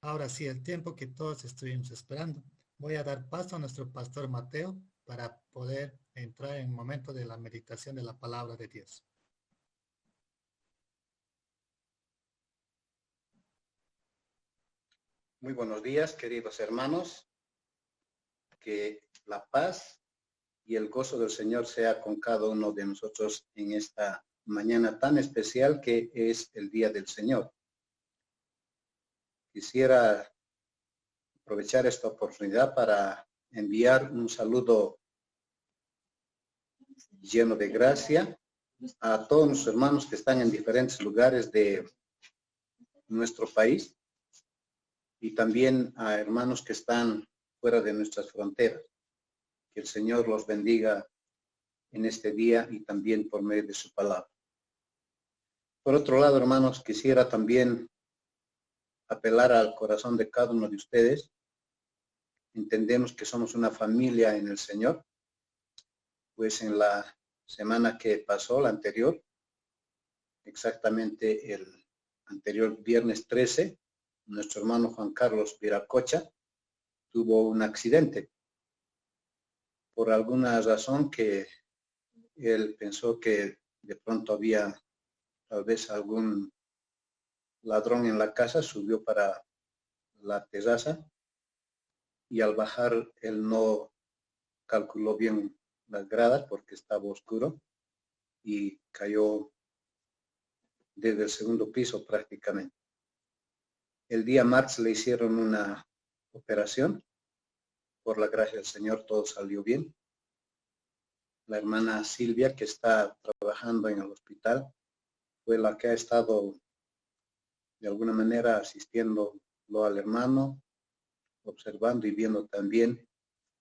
Ahora sí, el tiempo que todos estuvimos esperando. Voy a dar paso a nuestro pastor Mateo para poder entrar en el momento de la meditación de la palabra de Dios. Muy buenos días, queridos hermanos. Que la paz y el gozo del Señor sea con cada uno de nosotros en esta mañana tan especial que es el Día del Señor. Quisiera aprovechar esta oportunidad para enviar un saludo lleno de gracia a todos nuestros hermanos que están en diferentes lugares de nuestro país y también a hermanos que están fuera de nuestras fronteras. Que el Señor los bendiga en este día y también por medio de su palabra. Por otro lado, hermanos, quisiera también apelar al corazón de cada uno de ustedes. Entendemos que somos una familia en el Señor, pues en la semana que pasó, la anterior, exactamente el anterior viernes 13, nuestro hermano Juan Carlos Viracocha tuvo un accidente. Por alguna razón que él pensó que de pronto había tal vez algún ladrón en la casa, subió para la terraza y al bajar él no calculó bien las gradas porque estaba oscuro y cayó desde el segundo piso prácticamente. El día martes le hicieron una operación. Por la gracia del Señor todo salió bien. La hermana Silvia, que está trabajando en el hospital, fue la que ha estado de alguna manera asistiéndolo al hermano, observando y viendo también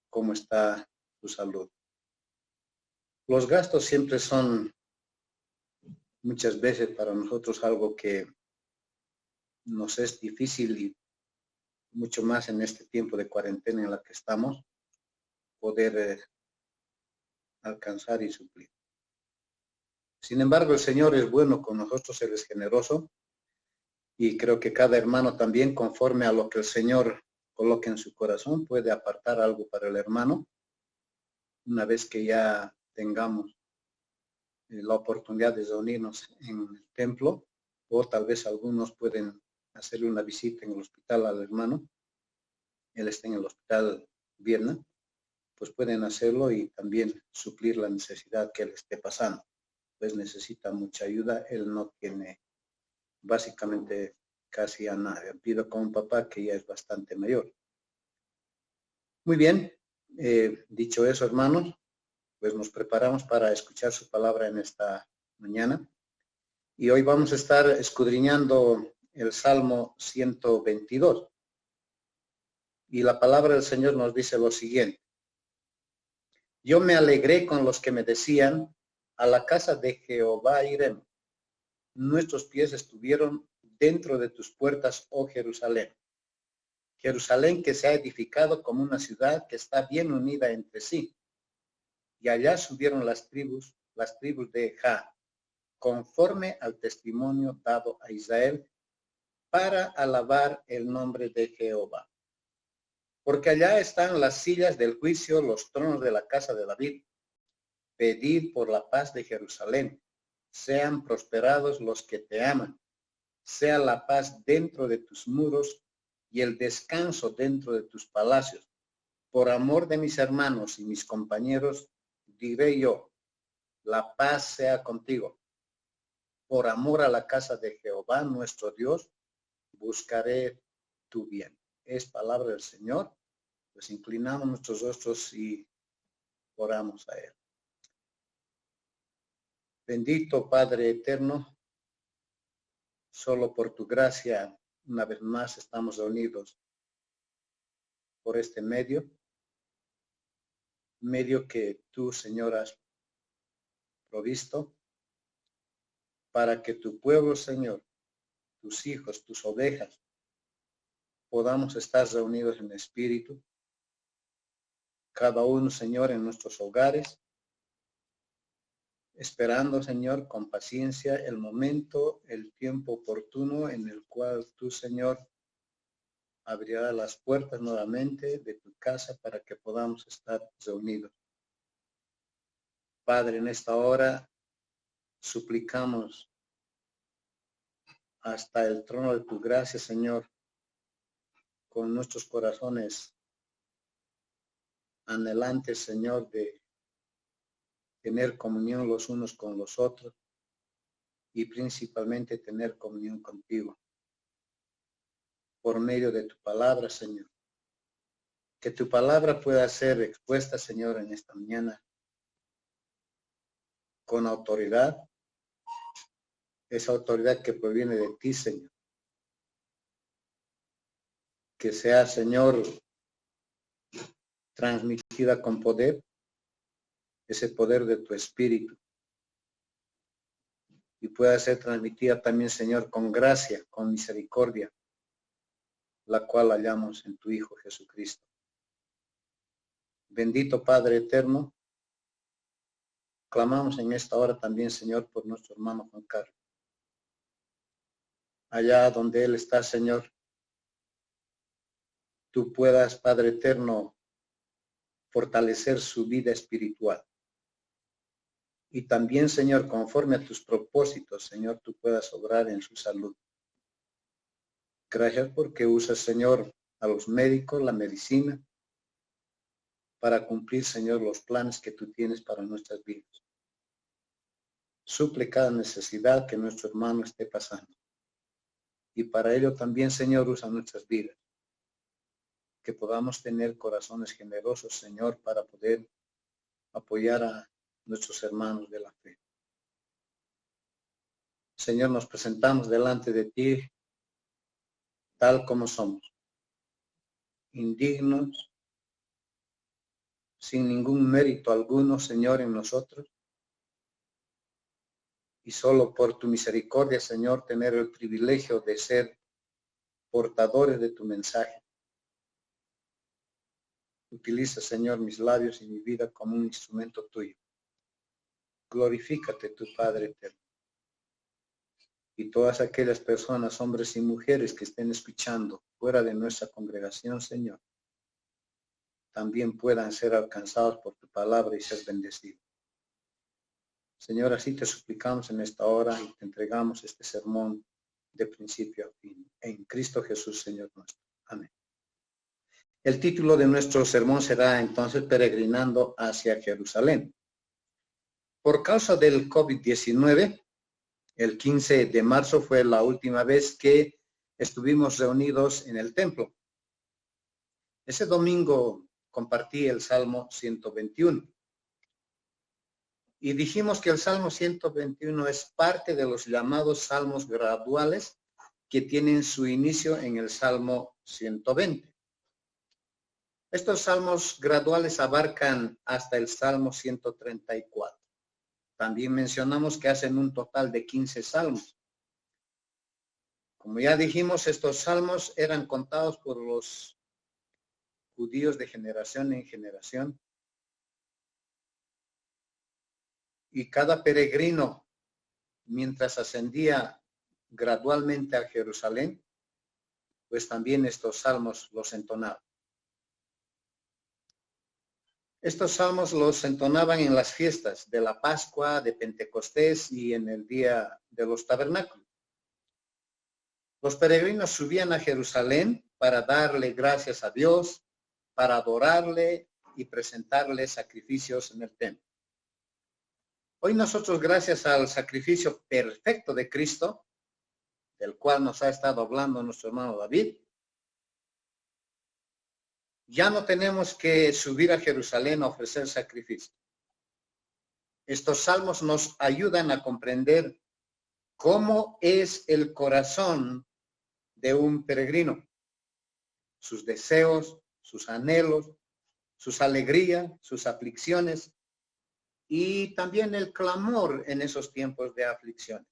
cómo está su salud. Los gastos siempre son muchas veces para nosotros algo que nos es difícil y mucho más en este tiempo de cuarentena en la que estamos, poder alcanzar y suplir. Sin embargo, el Señor es bueno con nosotros, Él es generoso y creo que cada hermano también, conforme a lo que el Señor coloque en su corazón, puede apartar algo para el hermano una vez que ya tengamos la oportunidad de reunirnos en el templo, o tal vez algunos pueden hacerle una visita en el hospital al hermano. Él está en el hospital Vierna, pues pueden hacerlo y también suplir la necesidad que él esté pasando. Pues necesita mucha ayuda, él no tiene básicamente casi a nadie. Pido con un papá que ya es bastante mayor. Muy bien, dicho eso, hermanos, pues nos preparamos para escuchar su palabra en esta mañana. Y hoy vamos a estar escudriñando el Salmo 122. Y la palabra del Señor nos dice lo siguiente. Yo me alegré con los que me decían, a la casa de Jehová iremos. Nuestros pies estuvieron dentro de tus puertas, oh Jerusalén. Jerusalén que se ha edificado como una ciudad que está bien unida entre sí. Y allá subieron las tribus de Ja, conforme al testimonio dado a Israel, para alabar el nombre de Jehová. Porque allá están las sillas del juicio, los tronos de la casa de David. Pedid por la paz de Jerusalén. Sean prosperados los que te aman. Sea la paz dentro de tus muros y el descanso dentro de tus palacios. Por amor de mis hermanos y mis compañeros, diré yo, la paz sea contigo. Por amor a la casa de Jehová, nuestro Dios, buscaré tu bien. Es palabra del Señor. Pues inclinamos nuestros rostros y oramos a Él. Bendito Padre eterno, solo por tu gracia, una vez más estamos reunidos por este medio que tú, Señor, has provisto para que tu pueblo, Señor, tus hijos, tus ovejas, podamos estar reunidos en espíritu, cada uno, Señor, en nuestros hogares, esperando, Señor, con paciencia el momento, el tiempo oportuno en el cual tú, Señor, abrirá las puertas nuevamente de tu casa para que podamos estar reunidos. Padre, en esta hora suplicamos hasta el trono de tu gracia, Señor, con nuestros corazones anhelantes, Señor, de tener comunión los unos con los otros y principalmente tener comunión contigo por medio de tu palabra, Señor. Que tu palabra pueda ser expuesta, Señor, en esta mañana con autoridad, esa autoridad que proviene de ti, Señor. Que sea, Señor, transmitida con poder, ese poder de tu Espíritu. Y pueda ser transmitida también, Señor, con gracia, con misericordia, la cual hallamos en tu Hijo Jesucristo. Bendito Padre eterno, clamamos en esta hora también, Señor, por nuestro hermano Juan Carlos. Allá donde él está, Señor, tú puedas, Padre eterno, fortalecer su vida espiritual. Y también, Señor, conforme a tus propósitos, Señor, tú puedas obrar en su salud. Gracias porque usas, Señor, a los médicos, la medicina, para cumplir, Señor, los planes que tú tienes para nuestras vidas. Suple cada necesidad que nuestro hermano esté pasando. Y para ello también, Señor, usa nuestras vidas. Que podamos tener corazones generosos, Señor, para poder apoyar a nuestros hermanos de la fe. Señor, nos presentamos delante de ti tal como somos, indignos, sin ningún mérito alguno, Señor, en nosotros, y solo por tu misericordia, Señor, tener el privilegio de ser portadores de tu mensaje. Utiliza, Señor, mis labios y mi vida como un instrumento tuyo. Glorifícate, tu Padre eterno. Y todas aquellas personas, hombres y mujeres que estén escuchando fuera de nuestra congregación, Señor, también puedan ser alcanzados por tu palabra y ser bendecidos. Señor, así te suplicamos en esta hora y te entregamos este sermón de principio a fin. En Cristo Jesús, Señor nuestro. Amén. El título de nuestro sermón será entonces Peregrinando hacia Jerusalén. Por causa del COVID-19, el 15 de marzo fue la última vez que estuvimos reunidos en el templo. Ese domingo compartí el Salmo 121. Y dijimos que el Salmo 121 es parte de los llamados salmos graduales que tienen su inicio en el Salmo 120. Estos salmos graduales abarcan hasta el Salmo 134. También mencionamos que hacen un total de 15 salmos. Como ya dijimos, estos salmos eran contados por los judíos de generación en generación. Y cada peregrino, mientras ascendía gradualmente a Jerusalén, pues también estos salmos los entonaba. Estos salmos los entonaban en las fiestas de la Pascua, de Pentecostés y en el día de los tabernáculos. Los peregrinos subían a Jerusalén para darle gracias a Dios, para adorarle y presentarle sacrificios en el templo. Hoy nosotros, gracias al sacrificio perfecto de Cristo, del cual nos ha estado hablando nuestro hermano David, ya no tenemos que subir a Jerusalén a ofrecer sacrificio. Estos salmos nos ayudan a comprender cómo es el corazón de un peregrino, sus deseos, sus anhelos, sus alegrías, sus aflicciones y también el clamor en esos tiempos de aflicciones.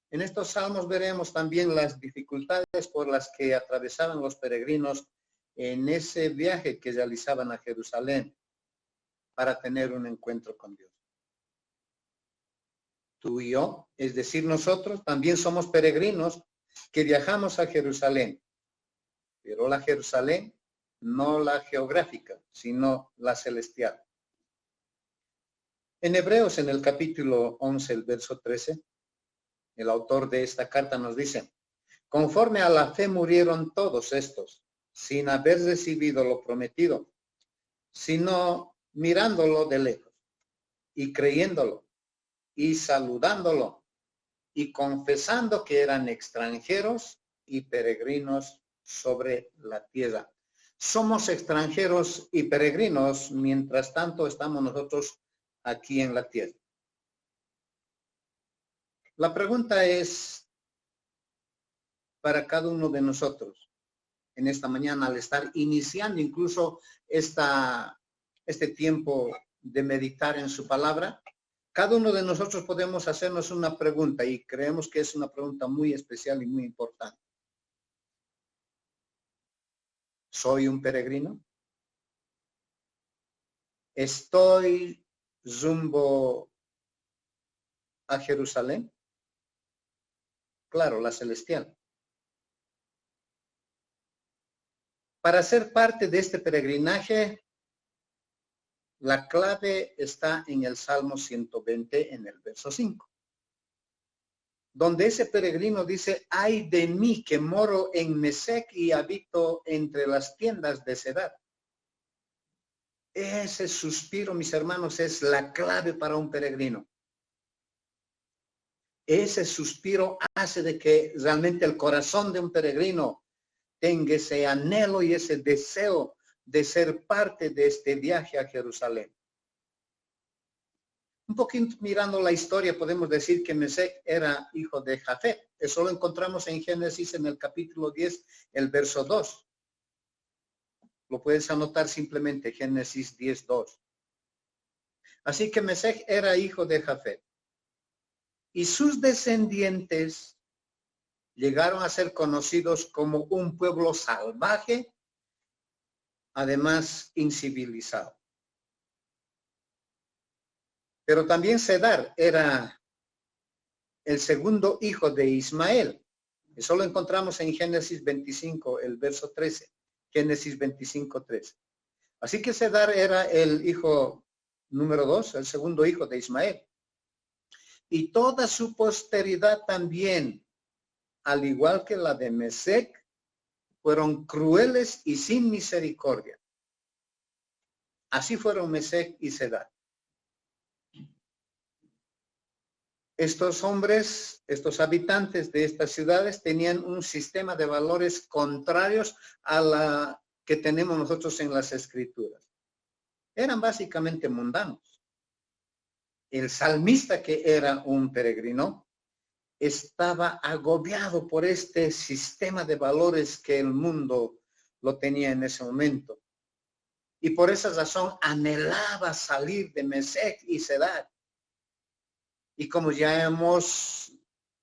En estos salmos veremos también las dificultades por las que atravesaban los peregrinos en ese viaje que realizaban a Jerusalén para tener un encuentro con Dios. Tú y yo, es decir, nosotros también somos peregrinos que viajamos a Jerusalén pero la Jerusalén, no la geográfica, sino la celestial. En Hebreos, en el capítulo 11, el verso 13, el autor de esta carta nos dice: conforme a la fe murieron todos estos, sin haber recibido lo prometido, sino mirándolo de lejos, y creyéndolo, y saludándolo, y confesando que eran extranjeros y peregrinos sobre la tierra. Somos extranjeros y peregrinos, mientras tanto estamos nosotros aquí en la tierra. La pregunta es para cada uno de nosotros en esta mañana, al estar iniciando incluso este tiempo de meditar en su palabra. Cada uno de nosotros podemos hacernos una pregunta, y creemos que es una pregunta muy especial y muy importante. ¿Soy un peregrino? ¿Estoy rumbo a Jerusalén? Claro, la celestial. Para ser parte de este peregrinaje, la clave está en el Salmo 120, en el verso 5. Donde ese peregrino dice: ay de mí que moro en Mesec y habito entre las tiendas de Cedar. Ese suspiro, mis hermanos, es la clave para un peregrino. Ese suspiro hace de que realmente el corazón de un peregrino tenga ese anhelo y ese deseo de ser parte de este viaje a Jerusalén. Un poquito mirando la historia, podemos decir que Mesec era hijo de Jafet. Eso lo encontramos en Génesis, en el capítulo 10, el verso 2. Lo puedes anotar simplemente, Génesis 10, 2. Así que Mesec era hijo de Jafet. Y sus descendientes llegaron a ser conocidos como un pueblo salvaje, además incivilizado. Pero también Cedar era el segundo hijo de Ismael. Eso lo encontramos en Génesis 25, el verso 13. Génesis 25, 13. Así que Cedar era el hijo número 2, el segundo hijo de Ismael. Y toda su posteridad también, al igual que la de Mesec, fueron crueles y sin misericordia. Así fueron Mesec y Cedar. Estos hombres, estos habitantes de estas ciudades tenían un sistema de valores contrarios a la que tenemos nosotros en las Escrituras. Eran básicamente mundanos. El salmista, que era un peregrino, estaba agobiado por este sistema de valores que el mundo lo tenía en ese momento. Y por esa razón anhelaba salir de Mesec y Cedar. Y como ya hemos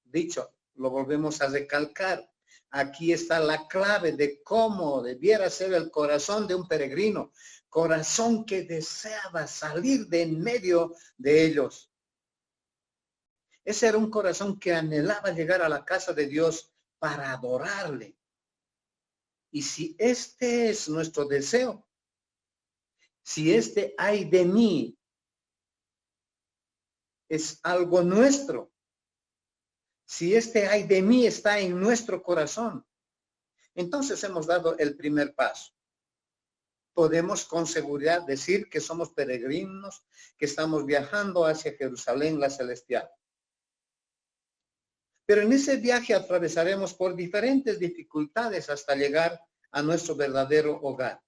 dicho, lo volvemos a recalcar, aquí está la clave de cómo debiera ser el corazón de un peregrino, corazón que deseaba salir de en medio de ellos. Ese era un corazón que anhelaba llegar a la casa de Dios para adorarle. Y si este es nuestro deseo, si este ay de mí es algo nuestro, si este ay de mí está en nuestro corazón, entonces hemos dado el primer paso. Podemos con seguridad decir que somos peregrinos, que estamos viajando hacia Jerusalén, la celestial. Pero en ese viaje atravesaremos por diferentes dificultades hasta llegar a nuestro verdadero hogar.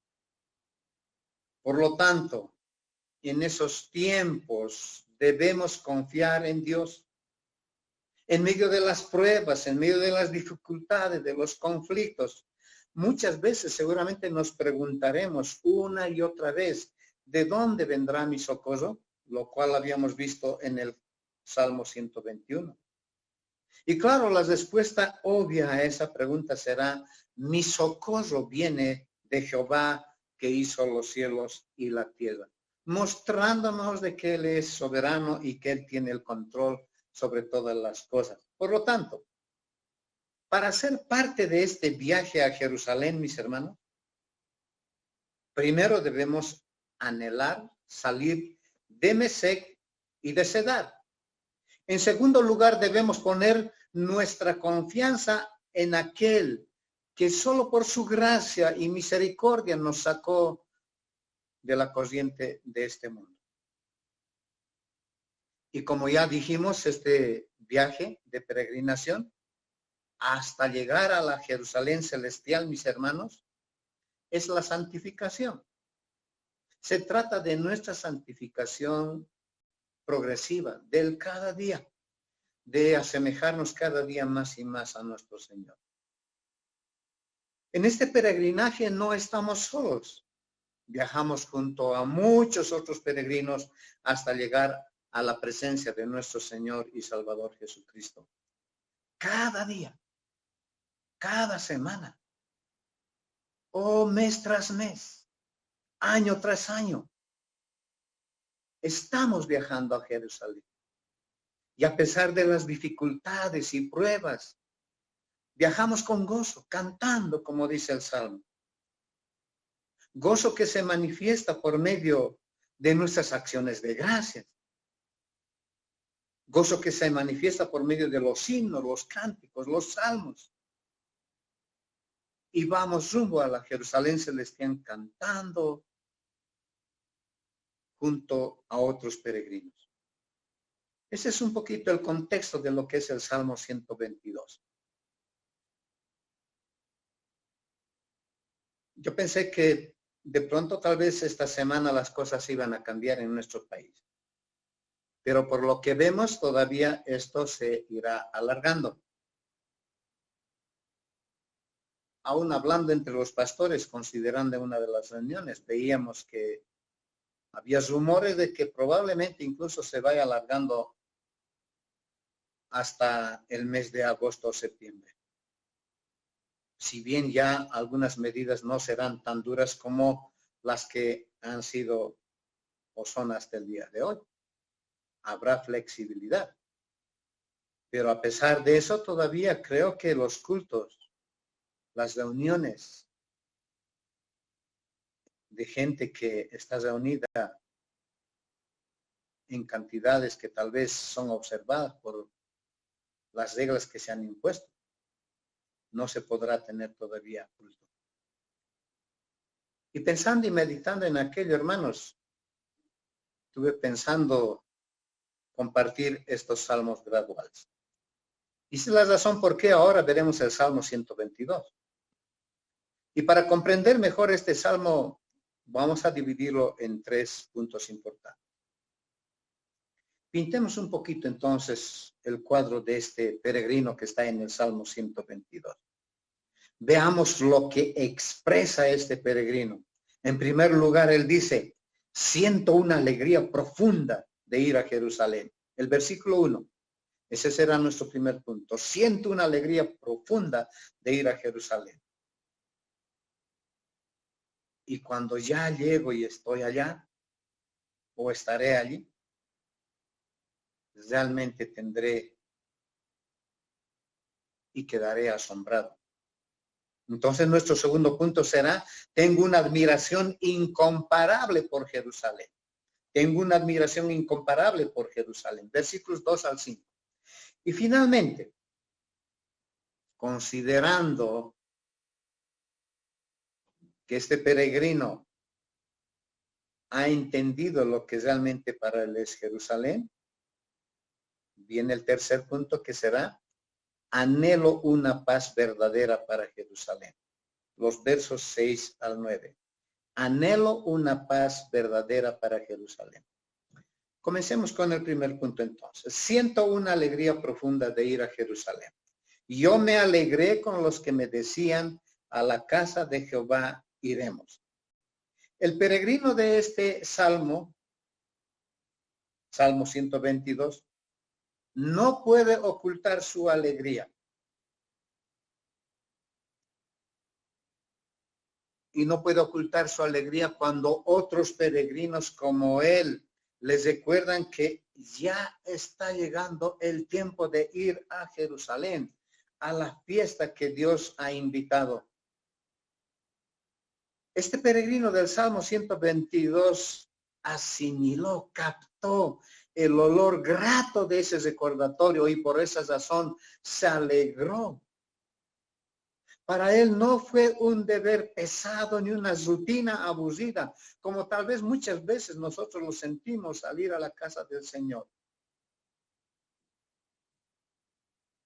Por lo tanto, en esos tiempos debemos confiar en Dios. En medio de las pruebas, en medio de las dificultades, de los conflictos, muchas veces seguramente nos preguntaremos una y otra vez, ¿de dónde vendrá mi socorro? Lo cual habíamos visto en el Salmo 121. Y claro, la respuesta obvia a esa pregunta será: mi socorro viene de Jehová, que hizo los cielos y la tierra, mostrándonos de que Él es soberano y que Él tiene el control sobre todas las cosas. Por lo tanto, Para ser parte de este viaje a Jerusalén, mis hermanos, primero debemos anhelar salir de Mesec y de Cedar. En segundo lugar, debemos poner nuestra confianza en aquel que solo por su gracia y misericordia nos sacó de la corriente de este mundo. Y como ya dijimos, este viaje de peregrinación hasta llegar a la Jerusalén celestial, mis hermanos, es la santificación. Se trata de nuestra santificación progresiva, del cada día, de asemejarnos cada día más y más a nuestro Señor. En este peregrinaje no estamos solos. Viajamos junto a muchos otros peregrinos hasta llegar a la presencia de nuestro Señor y Salvador Jesucristo. Cada día, cada semana, o mes tras mes, año tras año, estamos viajando a Jerusalén. Y a pesar de las dificultades y pruebas, viajamos con gozo, cantando, como dice el Salmo. Gozo que se manifiesta por medio de nuestras acciones de gracias. Gozo que se manifiesta por medio de los himnos, los cánticos, los salmos. Y vamos rumbo a la Jerusalén celestial cantando junto a otros peregrinos. Ese es un poquito el contexto de lo que es el Salmo 122. Yo pensé que de pronto tal vez esta semana las cosas iban a cambiar en nuestro país. Pero por lo que vemos todavía esto se irá alargando. Aún hablando entre los pastores, considerando una de las reuniones, veíamos que había rumores de que probablemente incluso se vaya alargando hasta el mes de agosto o septiembre. Si bien ya algunas medidas no serán tan duras como las que han sido o son hasta el día de hoy. Habrá flexibilidad. Pero a pesar de eso, todavía creo que los cultos, las reuniones de gente que está reunida en cantidades que tal vez son observadas por las reglas que se han impuesto, no se podrá tener todavía culto. Y pensando y meditando en aquello, hermanos, estuve pensando compartir estos salmos graduales. Y esa es la razón por qué ahora veremos el Salmo 122. Y para comprender mejor este salmo, vamos a dividirlo en 3 puntos importantes. Pintemos un poquito entonces el cuadro de este peregrino que está en el Salmo 122. Veamos lo que expresa este peregrino. En primer lugar, él dice, siento una alegría profunda de ir a Jerusalén. El versículo 1. Ese será nuestro primer punto. Siento una alegría profunda de ir a Jerusalén. Y cuando ya llego y estoy allá, o estaré allí, realmente tendré y quedaré asombrado. Entonces nuestro segundo punto será, tengo una admiración incomparable por Jerusalén. Tengo una admiración incomparable por Jerusalén. Versículos 2 al 5. Y finalmente, considerando que este peregrino ha entendido lo que realmente para él es Jerusalén, viene el tercer punto que será, anhelo una paz verdadera para Jerusalén. Los versos 6 al 9. Anhelo una paz verdadera para Jerusalén. Comencemos con el primer punto entonces. Siento una alegría profunda de ir a Jerusalén. Yo me alegré con los que me decían, a la casa de Jehová iremos. El peregrino de este salmo, Salmo 122, no puede ocultar su alegría. Y no puede ocultar su alegría cuando otros peregrinos como él les recuerdan que ya está llegando el tiempo de ir a Jerusalén, a la fiesta que Dios ha invitado. Este peregrino del Salmo 122 asimiló, captó el olor grato de ese recordatorio y por esa razón se alegró. Para él no fue un deber pesado ni una rutina aburrida, como tal vez muchas veces nosotros lo sentimos al ir a la casa del Señor.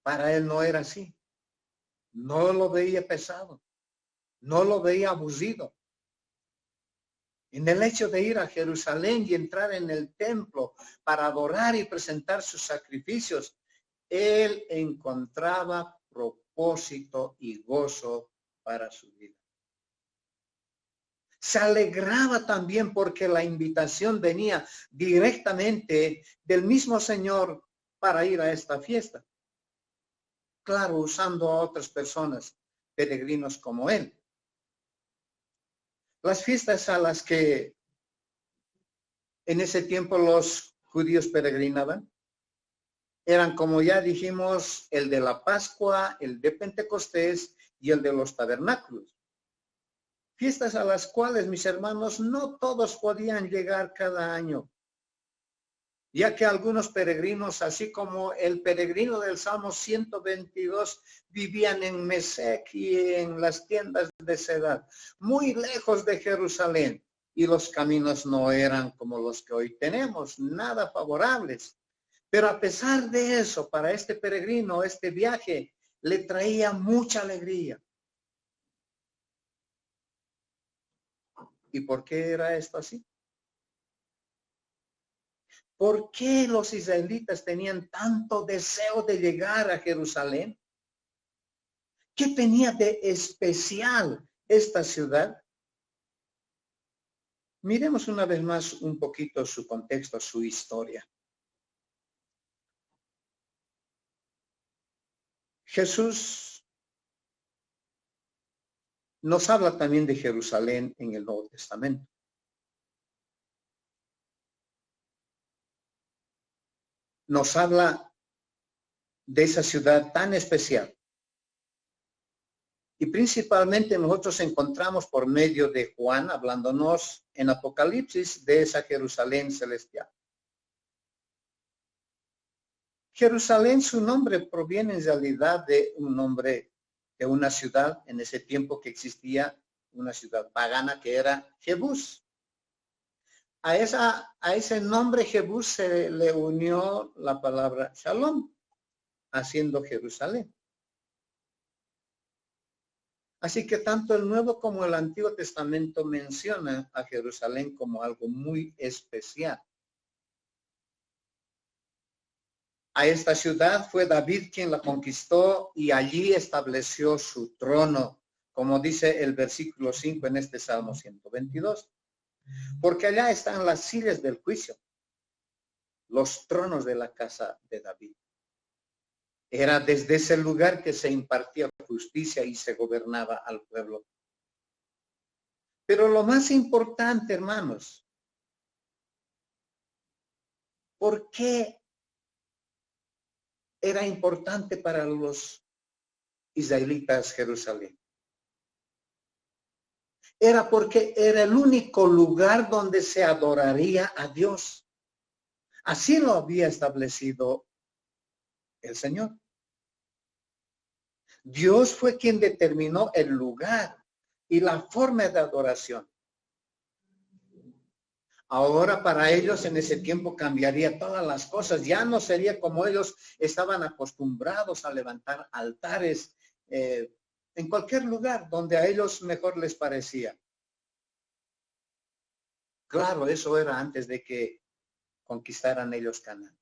Para él no era así. No lo veía pesado, no lo veía aburrido. En el hecho de ir a Jerusalén y entrar en el templo para adorar y presentar sus sacrificios, él encontraba propósito y gozo para su vida. Se alegraba también porque la invitación venía directamente del mismo Señor para ir a esta fiesta. Claro, usando a otras personas, peregrinos como él. Las fiestas a las que en ese tiempo los judíos peregrinaban eran, como ya dijimos, el de la Pascua, el de Pentecostés y el de los tabernáculos. Fiestas a las cuales, mis hermanos, no todos podían llegar cada año, ya que algunos peregrinos, así como el peregrino del Salmo 122, vivían en Mesec y en las tiendas de Cedar, muy lejos de Jerusalén, y los caminos no eran como los que hoy tenemos, nada favorables. Pero a pesar de eso, para este peregrino, este viaje le traía mucha alegría. ¿Y por qué era esto así? ¿Por qué los israelitas tenían tanto deseo de llegar a Jerusalén? ¿Qué tenía de especial esta ciudad? Miremos una vez más un poquito su contexto, su historia. Jesús nos habla también de Jerusalén en el Nuevo Testamento. Nos habla de esa ciudad tan especial. Y principalmente nosotros encontramos por medio de Juan, hablándonos en Apocalipsis de esa Jerusalén celestial. Jerusalén, su nombre proviene en realidad de un nombre de una ciudad en ese tiempo que existía, una ciudad pagana que era Jebús. A ese nombre Jebús se le unió la palabra Shalom, haciendo Jerusalén. Así que tanto el Nuevo como el Antiguo Testamento mencionan a Jerusalén como algo muy especial. A esta ciudad fue David quien la conquistó y allí estableció su trono, como dice el versículo 5 en este Salmo 122. Porque allá están las sillas del juicio, los tronos de la casa de David. Era desde ese lugar que se impartía justicia y se gobernaba al pueblo. Pero lo más importante, hermanos, ¿por qué era importante para los israelitas Jerusalén? Era porque era el único lugar donde se adoraría a Dios. Así lo había establecido el Señor. Dios fue quien determinó el lugar y la forma de adoración. Ahora para ellos en ese tiempo cambiaría todas las cosas. Ya no sería como ellos estaban acostumbrados a levantar altares en cualquier lugar donde a ellos mejor les parecía. Claro, eso era antes de que conquistaran ellos Canaán.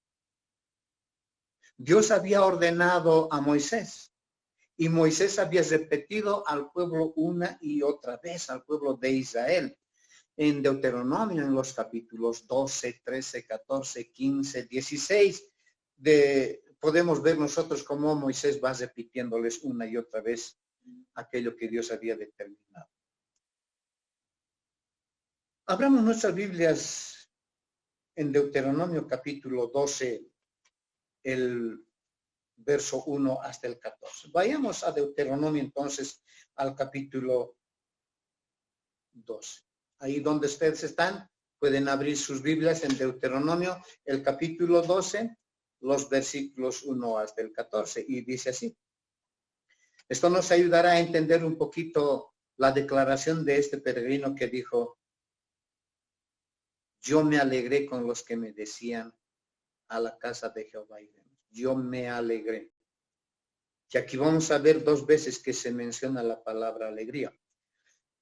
Dios había ordenado a Moisés y Moisés había repetido al pueblo una y otra vez, al pueblo de Israel. En Deuteronomio, en los capítulos 12, 13, 14, 15, 16, podemos ver nosotros cómo Moisés va repitiéndoles una y otra vez aquello que Dios había determinado. Abramos nuestras Biblias en Deuteronomio capítulo 12, el verso 1 hasta el 14. Vayamos a Deuteronomio entonces al capítulo 12. Ahí donde ustedes están, pueden abrir sus Biblias en Deuteronomio, el capítulo 12, los versículos 1 hasta el 14. Y dice así. Esto nos ayudará a entender un poquito la declaración de este peregrino que dijo, yo me alegré con los que me decían a la casa de Jehová iremos. Yo me alegré. Y aquí vamos a ver 2 veces que se menciona la palabra alegría.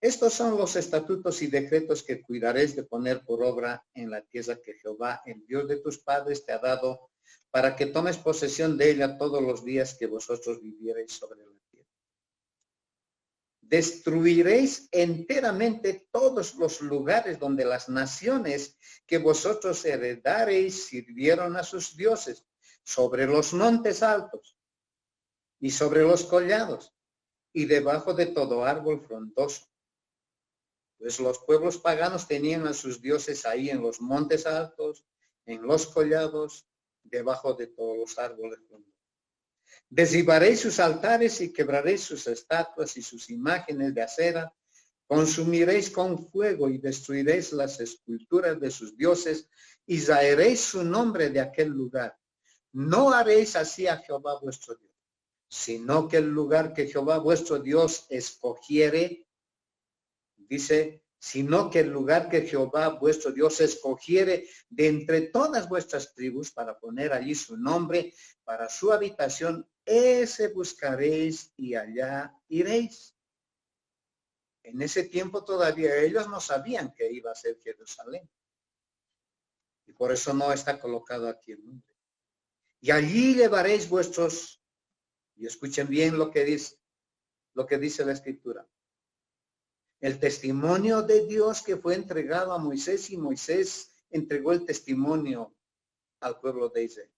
Estos son los estatutos y decretos que cuidaréis de poner por obra en la tierra que Jehová, el Dios de tus padres, te ha dado, para que tomes posesión de ella todos los días que vosotros vivierais sobre la tierra. Destruiréis enteramente todos los lugares donde las naciones que vosotros heredaréis sirvieron a sus dioses, sobre los montes altos y sobre los collados y debajo de todo árbol frondoso. Pues los pueblos paganos tenían a sus dioses ahí en los montes altos, en los collados, debajo de todos los árboles frondosos. Derribaréis sus altares y quebraréis sus estatuas y sus imágenes de acera. Consumiréis con fuego y destruiréis las esculturas de sus dioses y raeréis su nombre de aquel lugar. No haréis así a Jehová vuestro Dios, sino que el lugar que Jehová vuestro Dios escogiere, dice, sino que el lugar que Jehová vuestro Dios escogiere de entre todas vuestras tribus para poner allí su nombre para su habitación, ese buscaréis y allá iréis. En ese tiempo todavía ellos no sabían que iba a ser Jerusalén. Y por eso no está colocado aquí el nombre. Y allí llevaréis vuestros, y escuchen bien lo que dice la Escritura. El testimonio de Dios que fue entregado a Moisés, y Moisés entregó el testimonio al pueblo de Israel.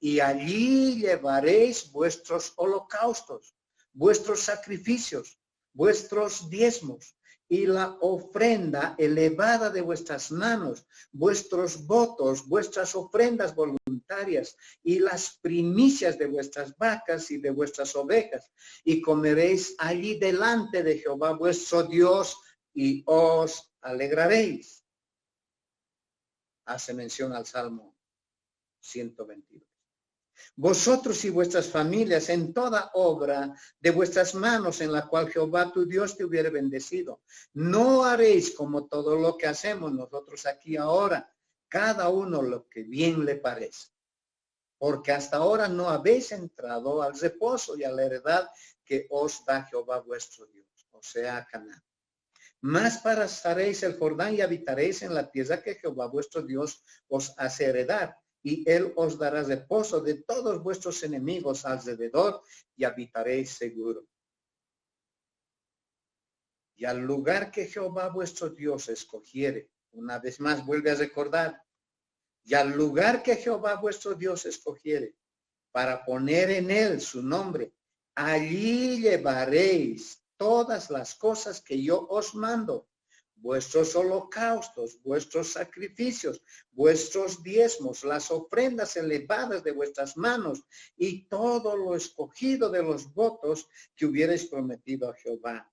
Y allí llevaréis vuestros holocaustos, vuestros sacrificios, vuestros diezmos y la ofrenda elevada de vuestras manos, vuestros votos, vuestras ofrendas voluntarias y las primicias de vuestras vacas y de vuestras ovejas, y comeréis allí delante de Jehová vuestro Dios y os alegraréis. Hace mención al Salmo 122. Vosotros y vuestras familias en toda obra de vuestras manos en la cual Jehová tu Dios te hubiere bendecido. No haréis como todo lo que hacemos nosotros aquí ahora, cada uno lo que bien le parece. Porque hasta ahora no habéis entrado al reposo y a la heredad que os da Jehová vuestro Dios, o sea, Canaán. Mas pasaréis el Jordán y habitaréis en la tierra que Jehová vuestro Dios os hace heredar. Y él os dará reposo de todos vuestros enemigos alrededor y habitaréis seguro. Y al lugar que Jehová vuestro Dios escogiere, una vez más vuelve a recordar, y al lugar que Jehová vuestro Dios escogiere, para poner en él su nombre, allí llevaréis todas las cosas que yo os mando, vuestros holocaustos, vuestros sacrificios, vuestros diezmos, las ofrendas elevadas de vuestras manos y todo lo escogido de los votos que hubierais prometido a Jehová.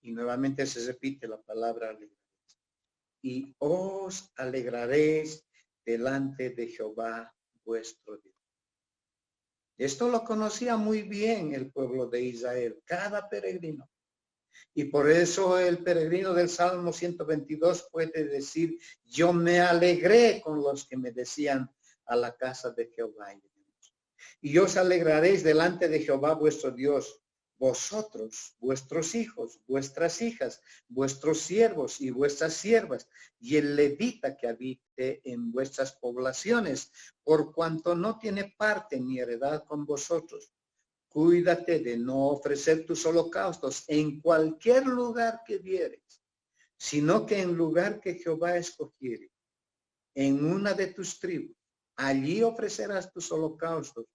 Y nuevamente se repite la palabra alegraréis. Y os alegraréis delante de Jehová vuestro Dios. Esto lo conocía muy bien el pueblo de Israel, cada peregrino. Y por eso el peregrino del Salmo 122 puede decir, yo me alegré con los que me decían a la casa de Jehová. Y os alegraréis delante de Jehová vuestro Dios, vosotros, vuestros hijos, vuestras hijas, vuestros siervos y vuestras siervas, y el levita que habite en vuestras poblaciones, por cuanto no tiene parte ni heredad con vosotros. Cuídate de no ofrecer tus holocaustos en cualquier lugar que vieres, sino que en lugar que Jehová escogiere, en una de tus tribus, allí ofrecerás tus holocaustos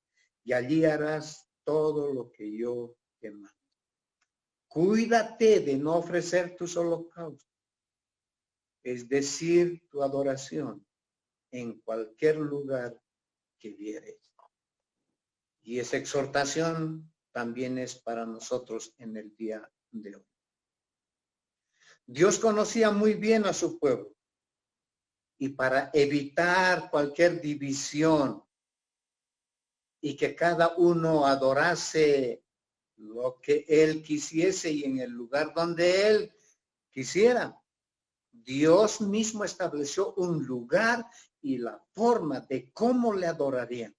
y allí harás todo lo que yo te mando. Cuídate de no ofrecer tus holocaustos, es decir, tu adoración, en cualquier lugar que vieres. Y esa exhortación también es para nosotros en el día de hoy. Dios conocía muy bien a su pueblo. Y para evitar cualquier división y que cada uno adorase lo que él quisiese y en el lugar donde él quisiera, Dios mismo estableció un lugar y la forma de cómo le adorarían.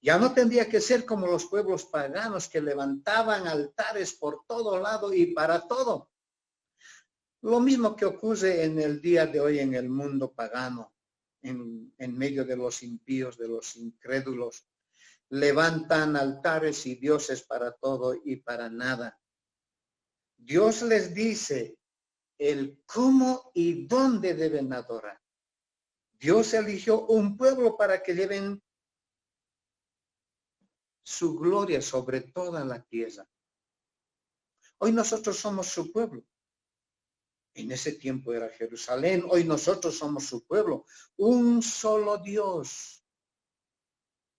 Ya no tendría que ser como los pueblos paganos que levantaban altares por todo lado y para todo. Lo mismo que ocurre en el día de hoy en el mundo pagano, en medio de los impíos, de los incrédulos. Levantan altares y dioses para todo y para nada. Dios les dice el cómo y dónde deben adorar. Dios eligió un pueblo para que lleven su gloria sobre toda la tierra. Hoy nosotros somos su pueblo. En ese tiempo era Jerusalén. Hoy nosotros somos su pueblo. Un solo Dios.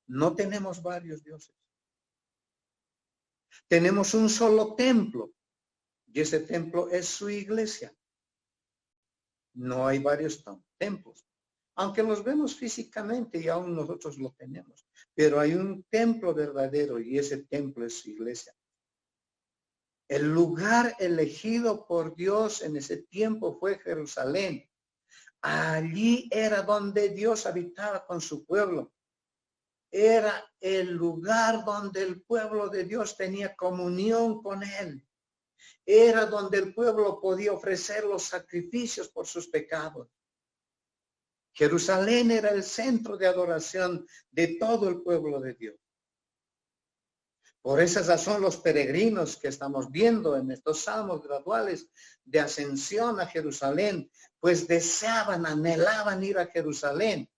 No tenemos varios dioses. Tenemos un solo templo. Y ese templo es su iglesia. No hay varios templos. Aunque los vemos físicamente y aún nosotros lo tenemos. Pero hay un templo verdadero y ese templo es su iglesia. El lugar elegido por Dios en ese tiempo fue Jerusalén. Allí era donde Dios habitaba con su pueblo. Era el lugar donde el pueblo de Dios tenía comunión con él. Era donde el pueblo podía ofrecer los sacrificios por sus pecados. Jerusalén era el centro de adoración de todo el pueblo de Dios. Por esa razón los peregrinos que estamos viendo en estos salmos graduales de ascensión a Jerusalén, pues deseaban, anhelaban ir a Jerusalén.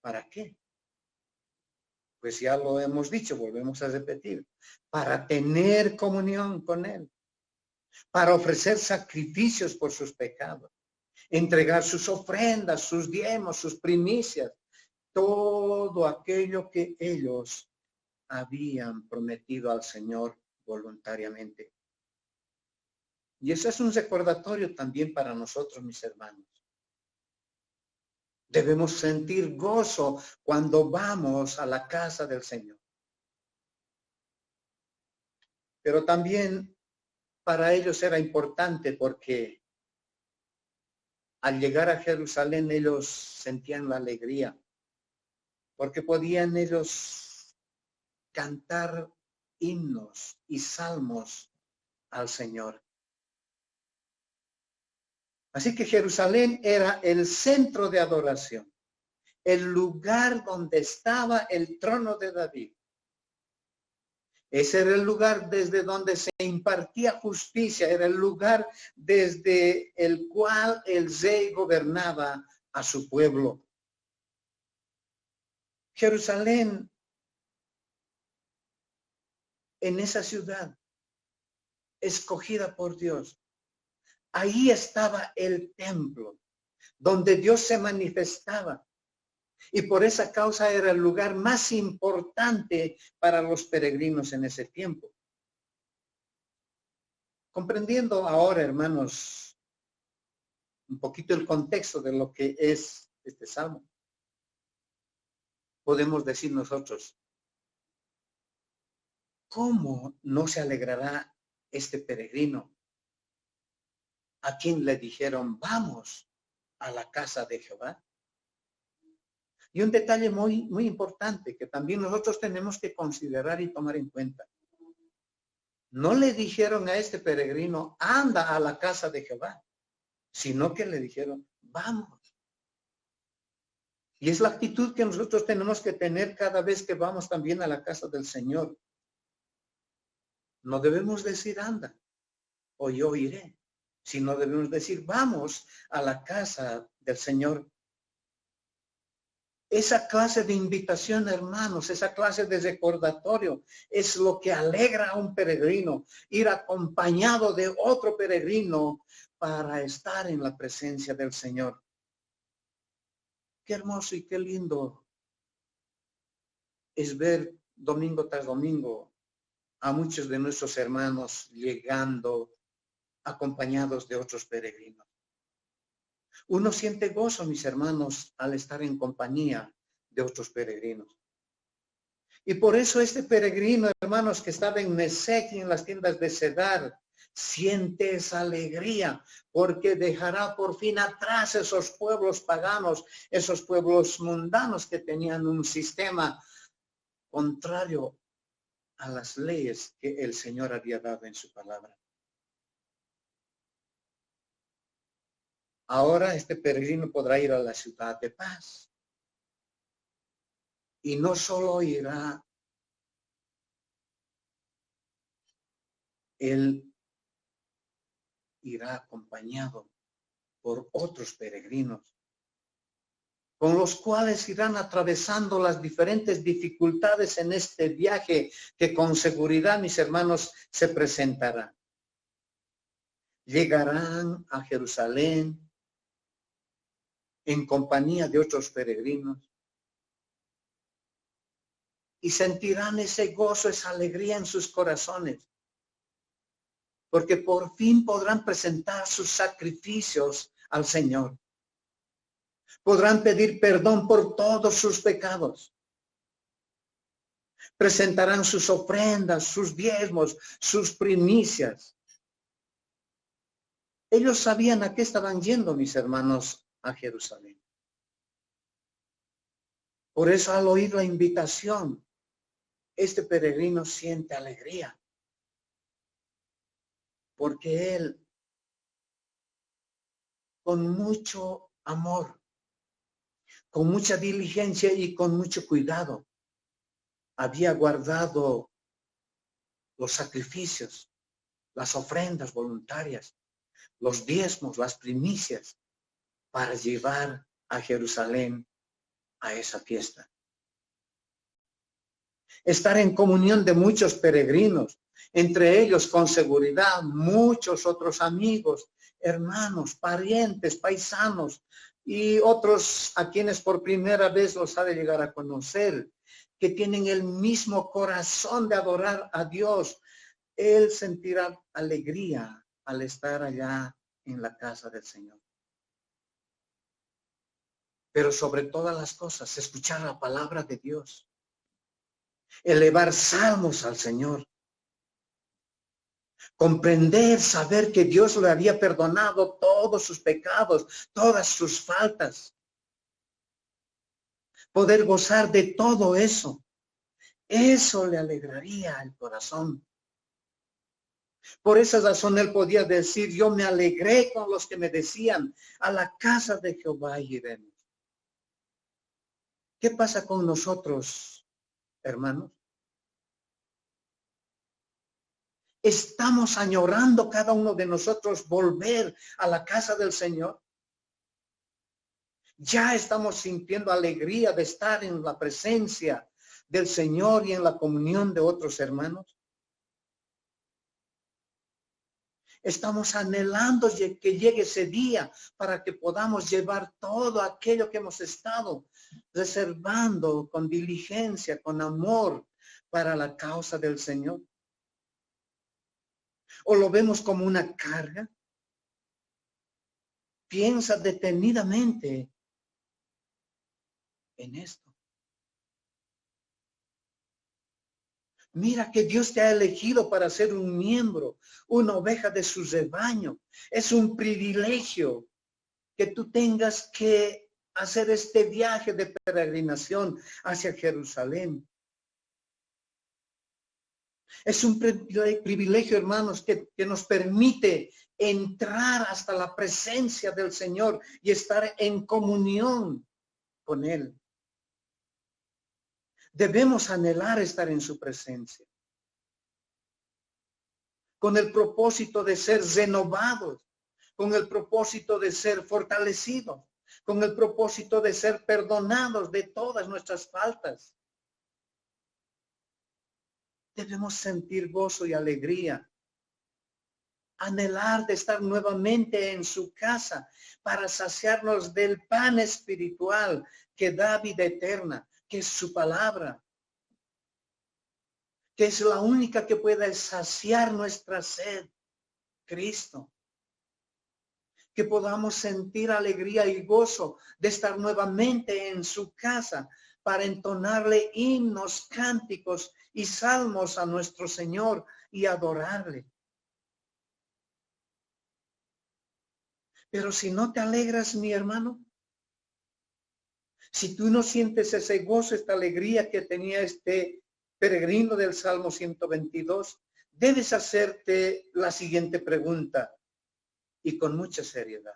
¿Para qué? Pues ya lo hemos dicho, volvemos a repetir. Para tener comunión con Él. Para ofrecer sacrificios por sus pecados. Entregar sus ofrendas, sus diezmos, sus primicias. Todo aquello que ellos habían prometido al Señor voluntariamente. Y ese es un recordatorio también para nosotros, mis hermanos. Debemos sentir gozo cuando vamos a la casa del Señor. Pero también para ellos era importante porque al llegar a Jerusalén ellos sentían la alegría. Porque podían ellos cantar himnos y salmos al Señor. Así que Jerusalén era el centro de adoración, el lugar donde estaba el trono de David. Ese era el lugar desde donde se impartía justicia, era el lugar desde el cual el rey gobernaba a su pueblo. Jerusalén, en esa ciudad, escogida por Dios, ahí estaba el templo, donde Dios se manifestaba. Y por esa causa era el lugar más importante para los peregrinos en ese tiempo. Comprendiendo ahora, hermanos, un poquito el contexto de lo que es este salmo, podemos decir nosotros, ¿cómo no se alegrará este peregrino a quien le dijeron, vamos a la casa de Jehová? Y un detalle muy, muy importante que también nosotros tenemos que considerar y tomar en cuenta. No le dijeron a este peregrino, anda a la casa de Jehová, sino que le dijeron, vamos. Y es la actitud que nosotros tenemos que tener cada vez que vamos también a la casa del Señor. No debemos decir, anda, o yo iré, sino debemos decir, vamos a la casa del Señor. Esa clase de invitación, hermanos, esa clase de recordatorio es lo que alegra a un peregrino, ir acompañado de otro peregrino para estar en la presencia del Señor. Qué hermoso y qué lindo es ver domingo tras domingo a muchos de nuestros hermanos llegando acompañados de otros peregrinos. Uno siente gozo, mis hermanos, al estar en compañía de otros peregrinos. Y por eso este peregrino, hermanos, que estaba en Mesec y en las tiendas de Cedar, siente esa alegría, porque dejará por fin atrás esos pueblos paganos, esos pueblos mundanos que tenían un sistema contrario a las leyes que el Señor había dado en su palabra. Ahora este peregrino podrá ir a la ciudad de paz. Y no solo irá, él irá acompañado por otros peregrinos, con los cuales irán atravesando las diferentes dificultades en este viaje que con seguridad, mis hermanos, se presentará. Llegarán a Jerusalén en compañía de otros peregrinos y sentirán ese gozo, esa alegría en sus corazones, porque por fin podrán presentar sus sacrificios al Señor. Podrán pedir perdón por todos sus pecados. Presentarán sus ofrendas, sus diezmos, sus primicias. Ellos sabían a qué estaban yendo, mis hermanos, a Jerusalén. Por eso, al oír la invitación, este peregrino siente alegría, porque él, con mucho amor, con mucha diligencia y con mucho cuidado, había guardado los sacrificios, las ofrendas voluntarias, los diezmos, las primicias, para llevar a Jerusalén a esa fiesta. Estar en comunión de muchos peregrinos, entre ellos con seguridad muchos otros amigos, hermanos, parientes, paisanos y otros a quienes por primera vez los ha de llegar a conocer, que tienen el mismo corazón de adorar a Dios. Él sentirá alegría al estar allá en la casa del Señor. Pero sobre todas las cosas, escuchar la palabra de Dios. Elevar salmos al Señor. Comprender, saber que Dios le había perdonado todos sus pecados, todas sus faltas. Poder gozar de todo eso. Eso le alegraría el corazón. Por esa razón él podía decir, yo me alegré con los que me decían, a la casa de Jehová iremos. ¿Qué pasa con nosotros, hermanos? ¿Estamos añorando cada uno de nosotros volver a la casa del Señor? ¿Ya estamos sintiendo alegría de estar en la presencia del Señor y en la comunión de otros hermanos? Estamos anhelando que llegue ese día para que podamos llevar todo aquello que hemos estado reservando con diligencia, con amor para la causa del Señor. ¿O lo vemos como una carga? Piensa detenidamente en esto. Mira que Dios te ha elegido para ser un miembro, una oveja de su rebaño. Es un privilegio que tú tengas que hacer este viaje de peregrinación hacia Jerusalén. Es un privilegio, hermanos, que nos permite entrar hasta la presencia del Señor y estar en comunión con Él. Debemos anhelar estar en su presencia, con el propósito de ser renovados, con el propósito de ser fortalecidos, con el propósito de ser perdonados de todas nuestras faltas. Debemos sentir gozo y alegría, anhelar de estar nuevamente en su casa para saciarnos del pan espiritual que da vida eterna, que es su palabra. que es la única que pueda saciar nuestra sed, Cristo. Que podamos sentir alegría y gozo de estar nuevamente en su casa para entonarle himnos, cánticos y salmos a nuestro Señor y adorarle. Pero si no te alegras, mi hermano, si tú no sientes ese gozo, esta alegría que tenía este peregrino del Salmo 122, debes hacerte la siguiente pregunta y con mucha seriedad.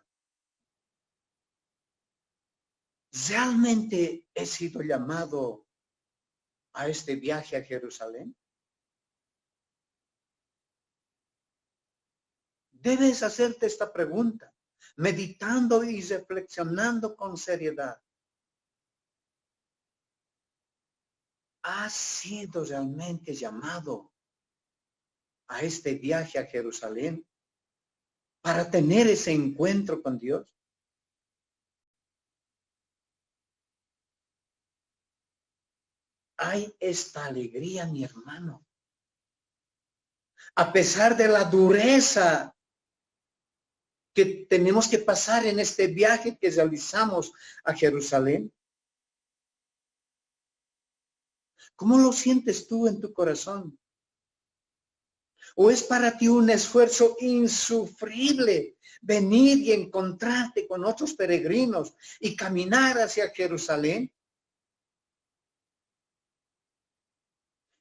¿Realmente he sido llamado a este viaje a Jerusalén? Debes hacerte esta pregunta, meditando y reflexionando con seriedad. ¿Has sido realmente llamado a este viaje a Jerusalén para tener ese encuentro con Dios? Hay esta alegría, mi hermano. A pesar de la dureza que tenemos que pasar en este viaje que realizamos a Jerusalén, ¿cómo lo sientes tú en tu corazón? ¿O es para ti un esfuerzo insufrible venir y encontrarte con otros peregrinos y caminar hacia Jerusalén?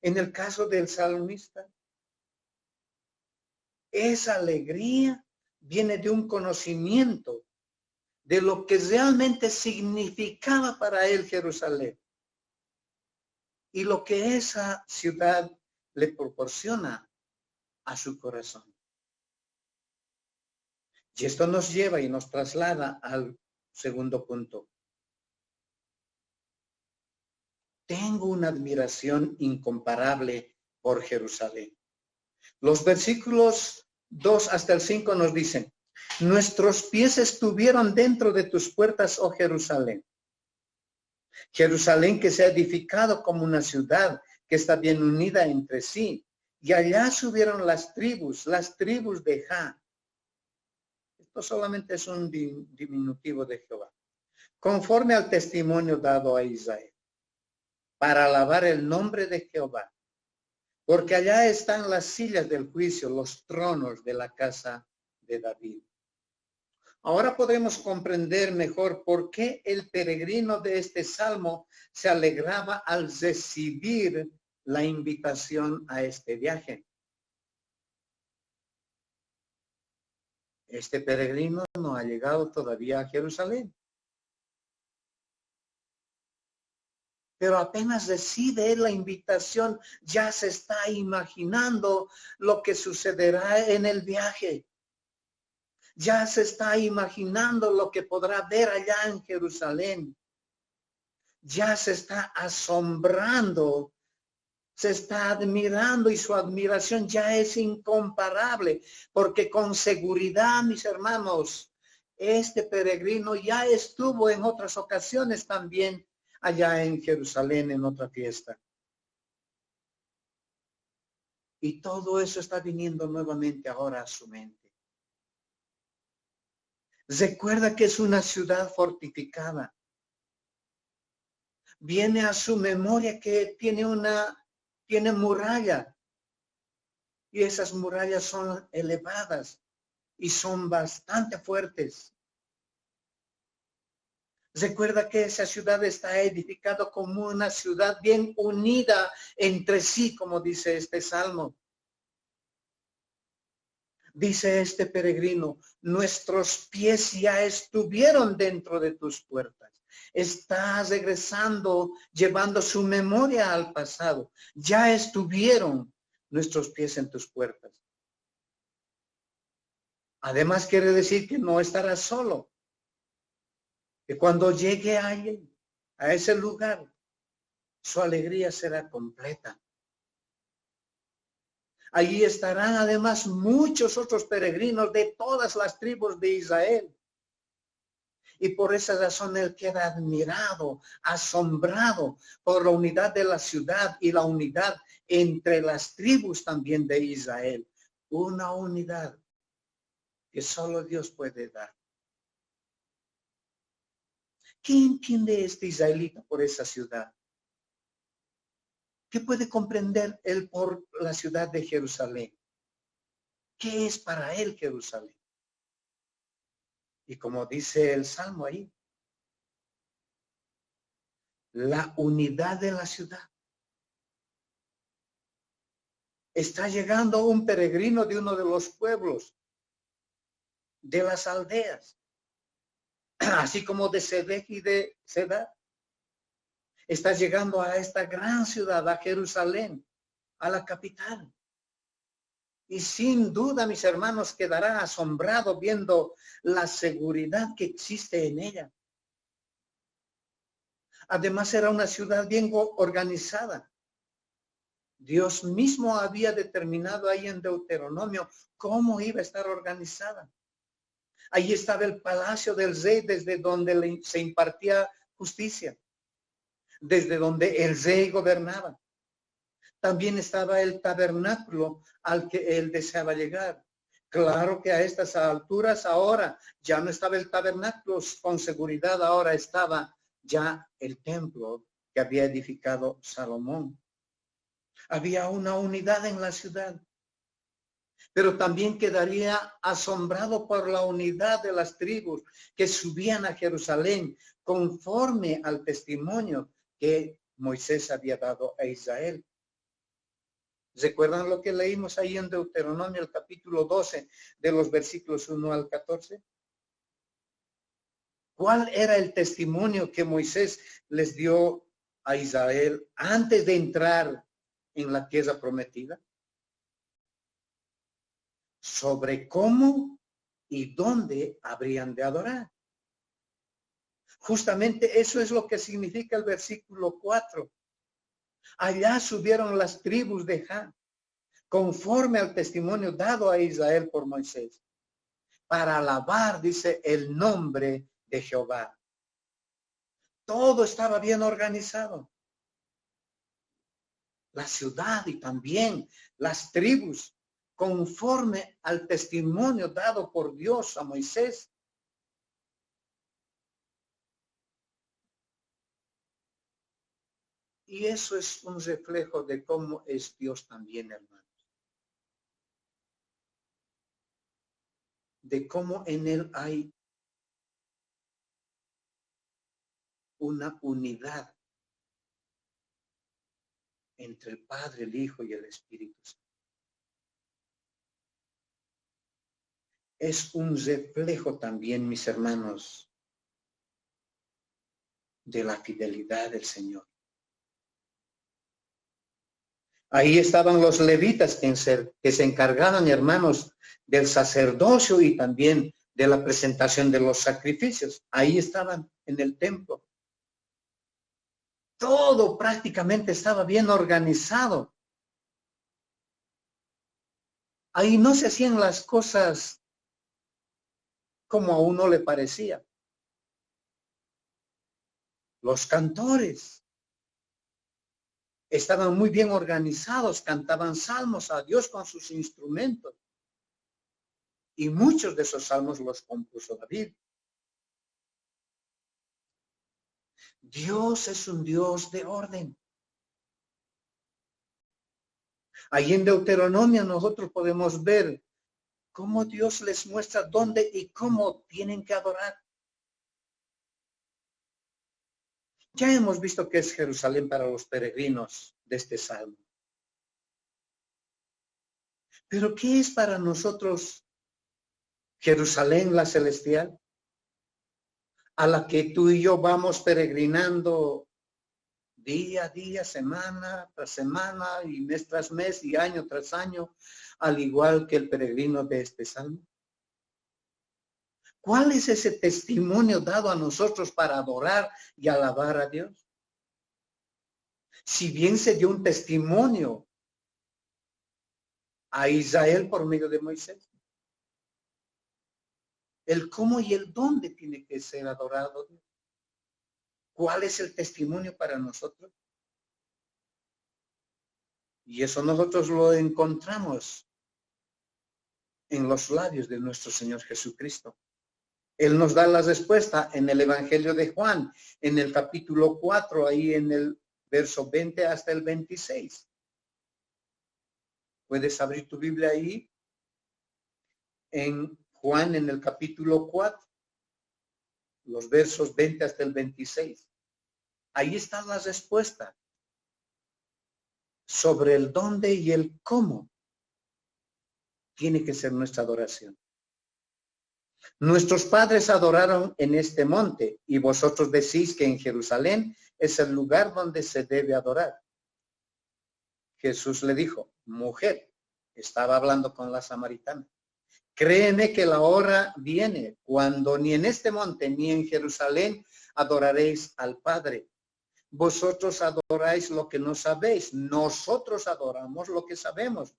En el caso del salmista, esa alegría viene de un conocimiento de lo que realmente significaba para él Jerusalén y lo que esa ciudad le proporciona a su corazón. Y esto nos lleva y nos traslada al segundo punto. Tengo una admiración incomparable por Jerusalén. Los versículos 2 hasta el 5 nos dicen, nuestros pies estuvieron dentro de tus puertas, oh Jerusalén. Jerusalén que se ha edificado como una ciudad que está bien unida entre sí. Y allá subieron las tribus de Ja. Esto solamente es un diminutivo de Jehová. Conforme al testimonio dado a Israel, para alabar el nombre de Jehová. Porque allá están las sillas del juicio, los tronos de la casa de David. Ahora podemos comprender mejor por qué el peregrino de este salmo se alegraba al recibir la invitación a este viaje. Este peregrino no ha llegado todavía a Jerusalén. Pero apenas recibe la invitación, ya se está imaginando lo que sucederá en el viaje. Ya se está imaginando lo que podrá ver allá en Jerusalén. Ya se está asombrando, se está admirando y su admiración ya es incomparable, porque con seguridad, mis hermanos, este peregrino ya estuvo en otras ocasiones también allá en Jerusalén en otra fiesta. Y todo eso está viniendo nuevamente ahora a su mente. Recuerda que es una ciudad fortificada. Viene a su memoria que tiene muralla. Y esas murallas son elevadas y son bastante fuertes. Recuerda que esa ciudad está edificada como una ciudad bien unida entre sí, como dice este salmo. Dice este peregrino, nuestros pies ya estuvieron dentro de tus puertas. Estás regresando, llevando su memoria al pasado. Ya estuvieron nuestros pies en tus puertas. Además quiere decir que no estarás solo. Que cuando llegue alguien a ese lugar, su alegría será completa. Allí estarán además muchos otros peregrinos de todas las tribus de Israel. Y por esa razón él queda admirado, asombrado por la unidad de la ciudad y la unidad entre las tribus también de Israel. Una unidad que solo Dios puede dar. ¿Qué entiende este israelita por esa ciudad? ¿Qué puede comprender él por la ciudad de Jerusalén? ¿Qué es para él Jerusalén? Y como dice el Salmo ahí, la unidad de la ciudad. Está llegando un peregrino de uno de los pueblos, de las aldeas, así como de Sedec y de Cedar. Está llegando a esta gran ciudad, a Jerusalén, a la capital. Y sin duda, mis hermanos, quedará asombrado viendo la seguridad que existe en ella. Además, era una ciudad bien organizada. Dios mismo había determinado ahí en Deuteronomio cómo iba a estar organizada. Allí estaba el palacio del rey desde donde se impartía justicia, desde donde el rey gobernaba. También estaba el tabernáculo al que él deseaba llegar. Claro que a estas alturas ahora ya no estaba el tabernáculo con seguridad, ahora estaba ya el templo que había edificado Salomón. Había una unidad en la ciudad, pero también quedaría asombrado por la unidad de las tribus que subían a Jerusalén conforme al testimonio que Moisés había dado a Israel. ¿Recuerdan lo que leímos ahí en Deuteronomio, el capítulo 12, de los versículos 1 al 14? ¿Cuál era el testimonio que Moisés les dio a Israel antes de entrar en la tierra prometida? Sobre cómo y dónde habrían de adorar. Justamente eso es lo que significa el versículo 4. Allá subieron las tribus de Han, conforme al testimonio dado a Israel por Moisés, para alabar, dice, el nombre de Jehová. Todo estaba bien organizado. La ciudad y también las tribus, conforme al testimonio dado por Dios a Moisés. Y eso es un reflejo de cómo es Dios también, hermanos. De cómo en Él hay una unidad entre el Padre, el Hijo y el Espíritu Santo. Es un reflejo también, mis hermanos, de la fidelidad del Señor. Ahí estaban los levitas que se encargaban, hermanos, del sacerdocio y también de la presentación de los sacrificios. Ahí estaban en el templo. Todo prácticamente estaba bien organizado. Ahí no se hacían las cosas como a uno le parecía. Los cantores estaban muy bien organizados, cantaban salmos a Dios con sus instrumentos. Y muchos de esos salmos los compuso David. Dios es un Dios de orden. Ahí en Deuteronomio nosotros podemos ver cómo Dios les muestra dónde y cómo tienen que adorar. Ya hemos visto que es Jerusalén para los peregrinos de este salmo. Pero ¿qué es para nosotros Jerusalén la celestial? A la que tú y yo vamos peregrinando día a día, semana tras semana y mes tras mes y año tras año, al igual que el peregrino de este salmo. ¿Cuál es ese testimonio dado a nosotros para adorar y alabar a Dios? Si bien se dio un testimonio a Israel por medio de Moisés, el cómo y el dónde tiene que ser adorado Dios. ¿Cuál es el testimonio para nosotros? Y eso nosotros lo encontramos en los labios de nuestro Señor Jesucristo. Él nos da la respuesta en el Evangelio de Juan, en el capítulo 4, ahí en el verso 20 hasta el 26. ¿Puedes abrir tu Biblia ahí? En Juan, en el capítulo 4, los versos 20 hasta el 26. Ahí está la respuesta sobre el dónde y el cómo tiene que ser nuestra adoración. Nuestros padres adoraron en este monte y vosotros decís que en Jerusalén es el lugar donde se debe adorar. Jesús le dijo, mujer, estaba hablando con la samaritana, créeme que la hora viene cuando ni en este monte ni en Jerusalén adoraréis al Padre. Vosotros adoráis lo que no sabéis, nosotros adoramos lo que sabemos,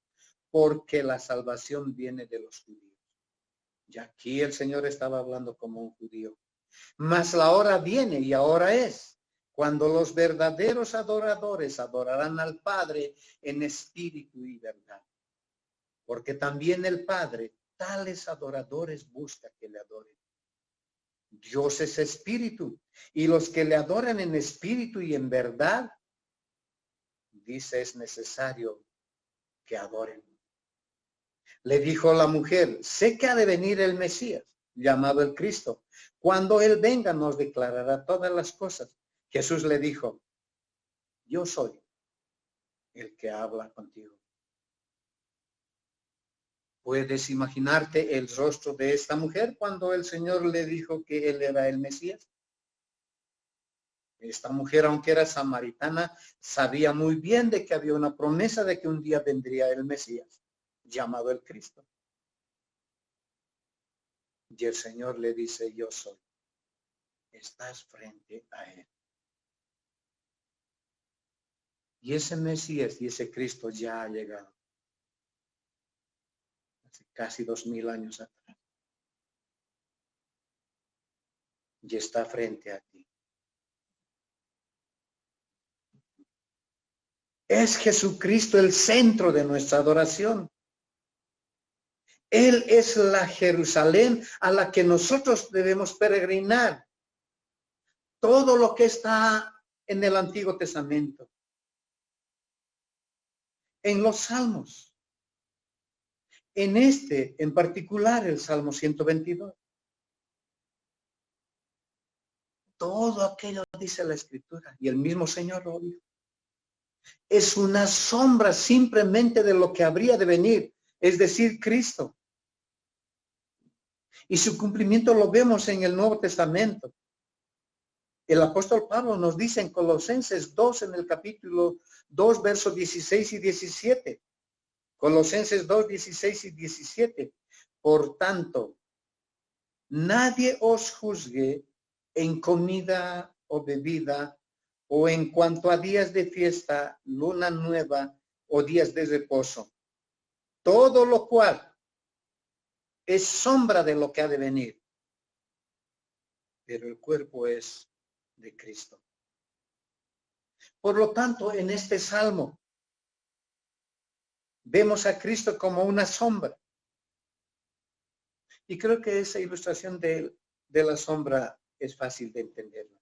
porque la salvación viene de los judíos. Y aquí el Señor estaba hablando como un judío. Mas la hora viene y ahora es, cuando los verdaderos adoradores adorarán al Padre en espíritu y verdad. Porque también el Padre, tales adoradores busca que le adoren. Dios es espíritu, y los que le adoran en espíritu y en verdad, dice, es necesario que adoren. Le dijo la mujer, sé que ha de venir el Mesías, llamado el Cristo. Cuando Él venga nos declarará todas las cosas. Jesús le dijo, yo soy el que habla contigo. ¿Puedes imaginarte el rostro de esta mujer cuando el Señor le dijo que Él era el Mesías? Esta mujer, aunque era samaritana, sabía muy bien de que había una promesa de que un día vendría el Mesías, llamado el Cristo. Y el Señor le dice, yo soy. Estás frente a Él. Y ese Mesías y ese Cristo ya ha llegado. Hace casi 2000 años atrás. Y está frente a ti. Es Jesucristo el centro de nuestra adoración. Él es la Jerusalén a la que nosotros debemos peregrinar. Todo lo que está en el Antiguo Testamento, en los Salmos, en este en particular, el Salmo 122. Todo aquello dice la Escritura y el mismo Señor lo dijo. Es una sombra simplemente de lo que habría de venir, es decir, Cristo. Y su cumplimiento lo vemos en el Nuevo Testamento. El apóstol Pablo nos dice en Colosenses 2, en el capítulo 2, versos 16 y 17. Colosenses 2, 16 y 17. Por tanto, nadie os juzgue en comida o bebida, o en cuanto a días de fiesta, luna nueva o días de reposo. Todo lo cual es sombra de lo que ha de venir. Pero el cuerpo es de Cristo. Por lo tanto, en este salmo vemos a Cristo como una sombra. Y creo que esa ilustración de la sombra es fácil de entenderla.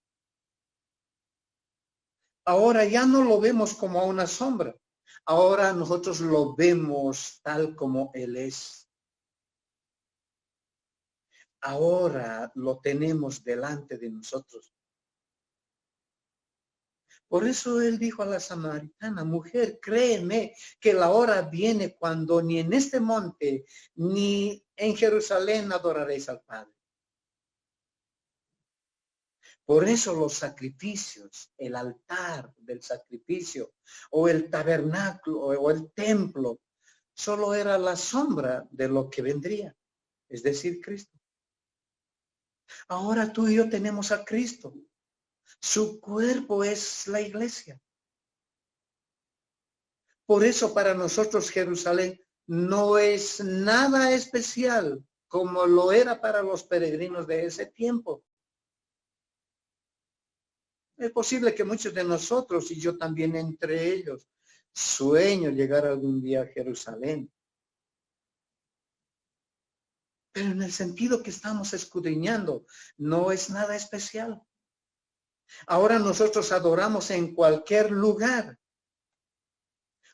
Ahora ya no lo vemos como una sombra. Ahora nosotros lo vemos tal como Él es. Ahora lo tenemos delante de nosotros. Por eso Él dijo a la samaritana, mujer, créeme que la hora viene cuando ni en este monte ni en Jerusalén adoraréis al Padre. Por eso los sacrificios, el altar del sacrificio o el tabernáculo o el templo, solo era la sombra de lo que vendría, es decir, Cristo. Ahora tú y yo tenemos a Cristo. Su cuerpo es la iglesia. Por eso para nosotros Jerusalén no es nada especial como lo era para los peregrinos de ese tiempo. Es posible que muchos de nosotros, y yo también entre ellos, sueño llegar algún día a Jerusalén. Pero en el sentido que estamos escudriñando, no es nada especial. Ahora nosotros adoramos en cualquier lugar,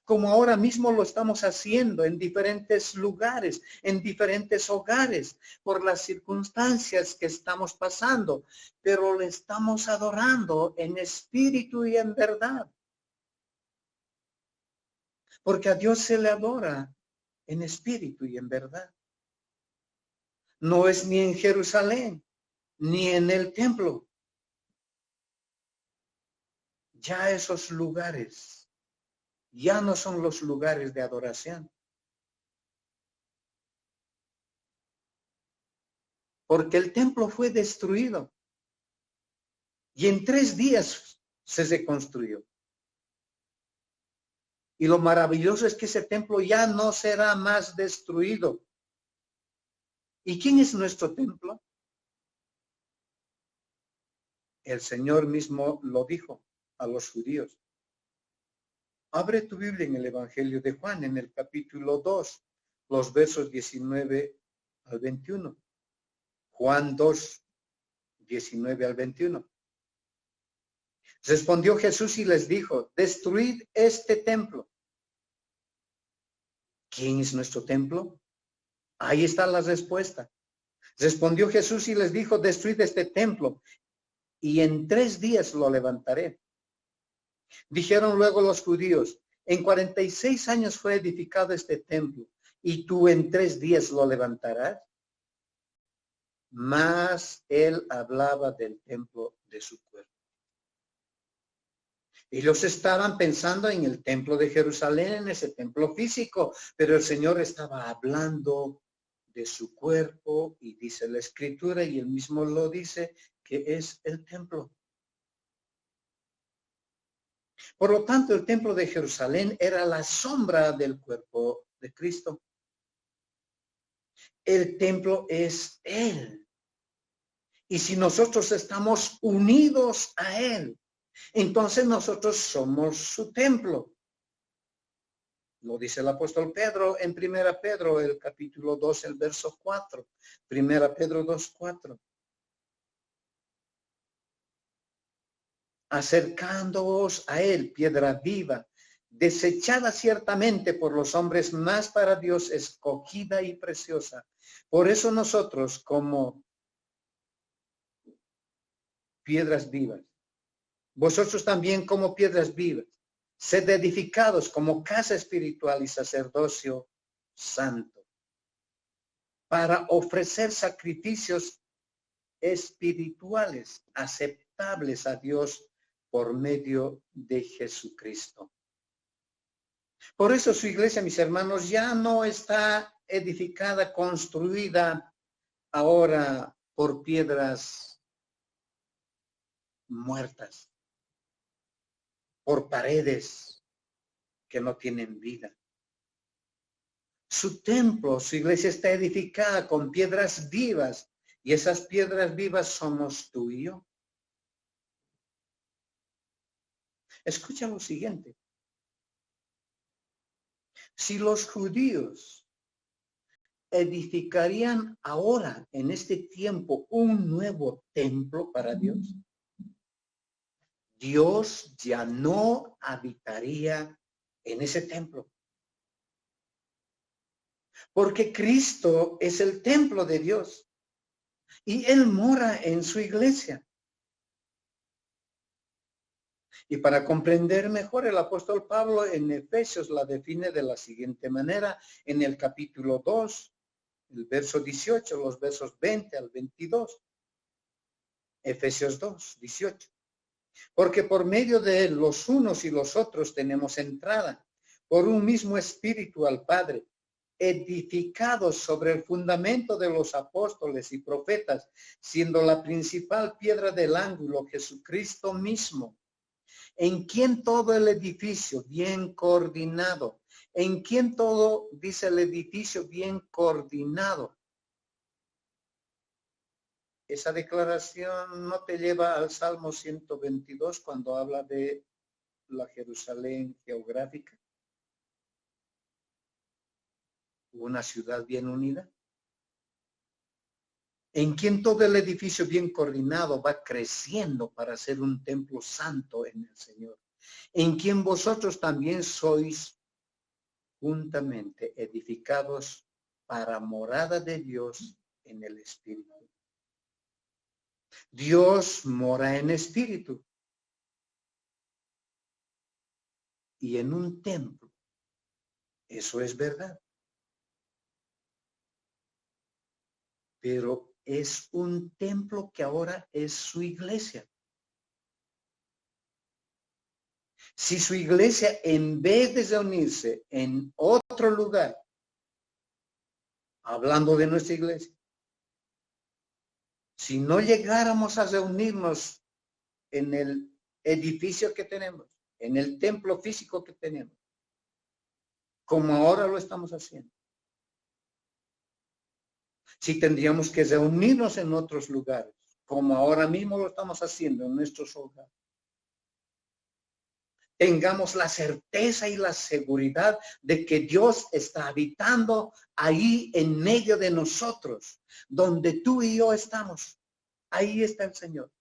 como ahora mismo lo estamos haciendo en diferentes lugares, en diferentes hogares, por las circunstancias que estamos pasando, pero le estamos adorando en espíritu y en verdad. Porque a Dios se le adora en espíritu y en verdad. No es ni en Jerusalén, ni en el templo. Ya esos lugares, ya no son los lugares de adoración. Porque el templo fue destruido. Y en 3 días se reconstruyó. Y lo maravilloso es que ese templo ya no será más destruido. ¿Y quién es nuestro templo? El Señor mismo lo dijo a los judíos. Abre tu Biblia en el Evangelio de Juan, en el capítulo 2, los versos 19 al 21. Juan 2, 19 al 21. Respondió Jesús y les dijo, destruid este templo. ¿Quién es nuestro templo? Ahí está la respuesta. Respondió Jesús y les dijo, destruid este templo y en 3 días lo levantaré. Dijeron luego los judíos, en 46 años fue edificado este templo y tú en 3 días lo levantarás. Mas él hablaba del templo de su cuerpo. Ellos estaban pensando en el templo de Jerusalén, en ese templo físico, pero el Señor estaba hablando de su cuerpo y dice la Escritura y él mismo lo dice que es el templo. Por lo tanto, el templo de Jerusalén era la sombra del cuerpo de Cristo. El templo es Él. Y si nosotros estamos unidos a Él, entonces nosotros somos su templo. Lo dice el apóstol Pedro en 1 Pedro, el capítulo 2, el verso 4. 1 Pedro 2, 4. Acercándoos a Él, piedra viva, desechada ciertamente por los hombres, mas para Dios escogida y preciosa. Por eso nosotros, como piedras vivas, vosotros también como piedras vivas, sed edificados como casa espiritual y sacerdocio santo, para ofrecer sacrificios espirituales aceptables a Dios por medio de Jesucristo. Por eso su iglesia, mis hermanos, ya no está edificada, construida ahora por piedras muertas, por paredes que no tienen vida. Su templo, su iglesia está edificada con piedras vivas y esas piedras vivas somos tú y yo. Escucha lo siguiente. Si los judíos edificarían ahora, en este tiempo, un nuevo templo para Dios, Dios ya no habitaría en ese templo. Porque Cristo es el templo de Dios y Él mora en su iglesia. Y para comprender mejor, el apóstol Pablo en Efesios la define de la siguiente manera, en el capítulo 2, el verso 18, los versos 20 al 22. Efesios 2, 18. Porque por medio de él, los unos y los otros tenemos entrada por un mismo espíritu al Padre, edificados sobre el fundamento de los apóstoles y profetas, siendo la principal piedra del ángulo Jesucristo mismo, en quien todo el edificio bien coordinado, en quien todo, dice el edificio bien coordinado, esa declaración no te lleva al Salmo 122 cuando habla de la Jerusalén geográfica, una ciudad bien unida, en quien todo el edificio bien coordinado va creciendo para ser un templo santo en el Señor, en quien vosotros también sois juntamente edificados para morada de Dios en el Espíritu. Dios mora en espíritu y en un templo. Eso es verdad. Pero es un templo que ahora es su iglesia. Si su iglesia, en vez de reunirse en otro lugar, hablando de nuestra iglesia, si no llegáramos a reunirnos en el edificio que tenemos, en el templo físico que tenemos, como ahora lo estamos haciendo, si tendríamos que reunirnos en otros lugares, como ahora mismo lo estamos haciendo en nuestros hogares, tengamos la certeza y la seguridad de que Dios está habitando ahí en medio de nosotros, donde tú y yo estamos. Ahí está el Señor.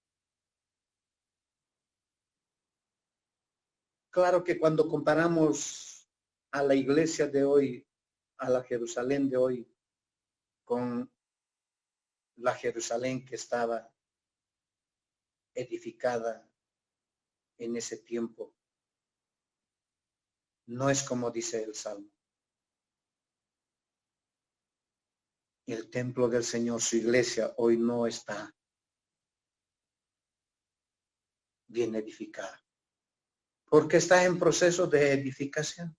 Claro que cuando comparamos a la iglesia de hoy, a la Jerusalén de hoy, con la Jerusalén que estaba edificada en ese tiempo, no es como dice el Salmo. El templo del Señor, su iglesia, hoy no está bien edificada, porque está en proceso de edificación,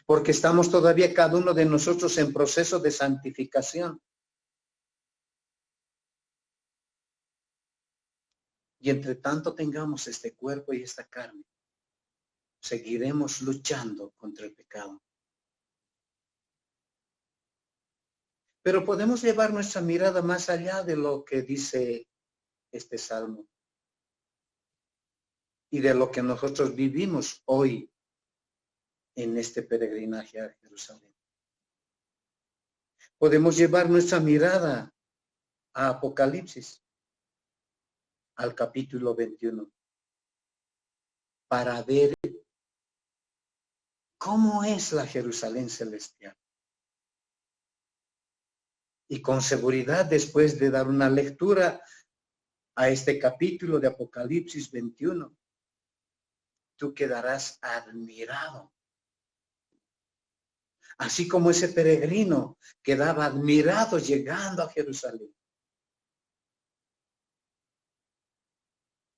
porque estamos todavía cada uno de nosotros en proceso de santificación. Y entre tanto tengamos este cuerpo y esta carne, seguiremos luchando contra el pecado. Pero podemos llevar nuestra mirada más allá de lo que dice este salmo y de lo que nosotros vivimos hoy en este peregrinaje a Jerusalén. Podemos llevar nuestra mirada a Apocalipsis, al capítulo 21, para ver cómo es la Jerusalén celestial. Y con seguridad, después de dar una lectura a este capítulo de Apocalipsis 21, tú quedarás admirado. Así como ese peregrino quedaba admirado llegando a Jerusalén.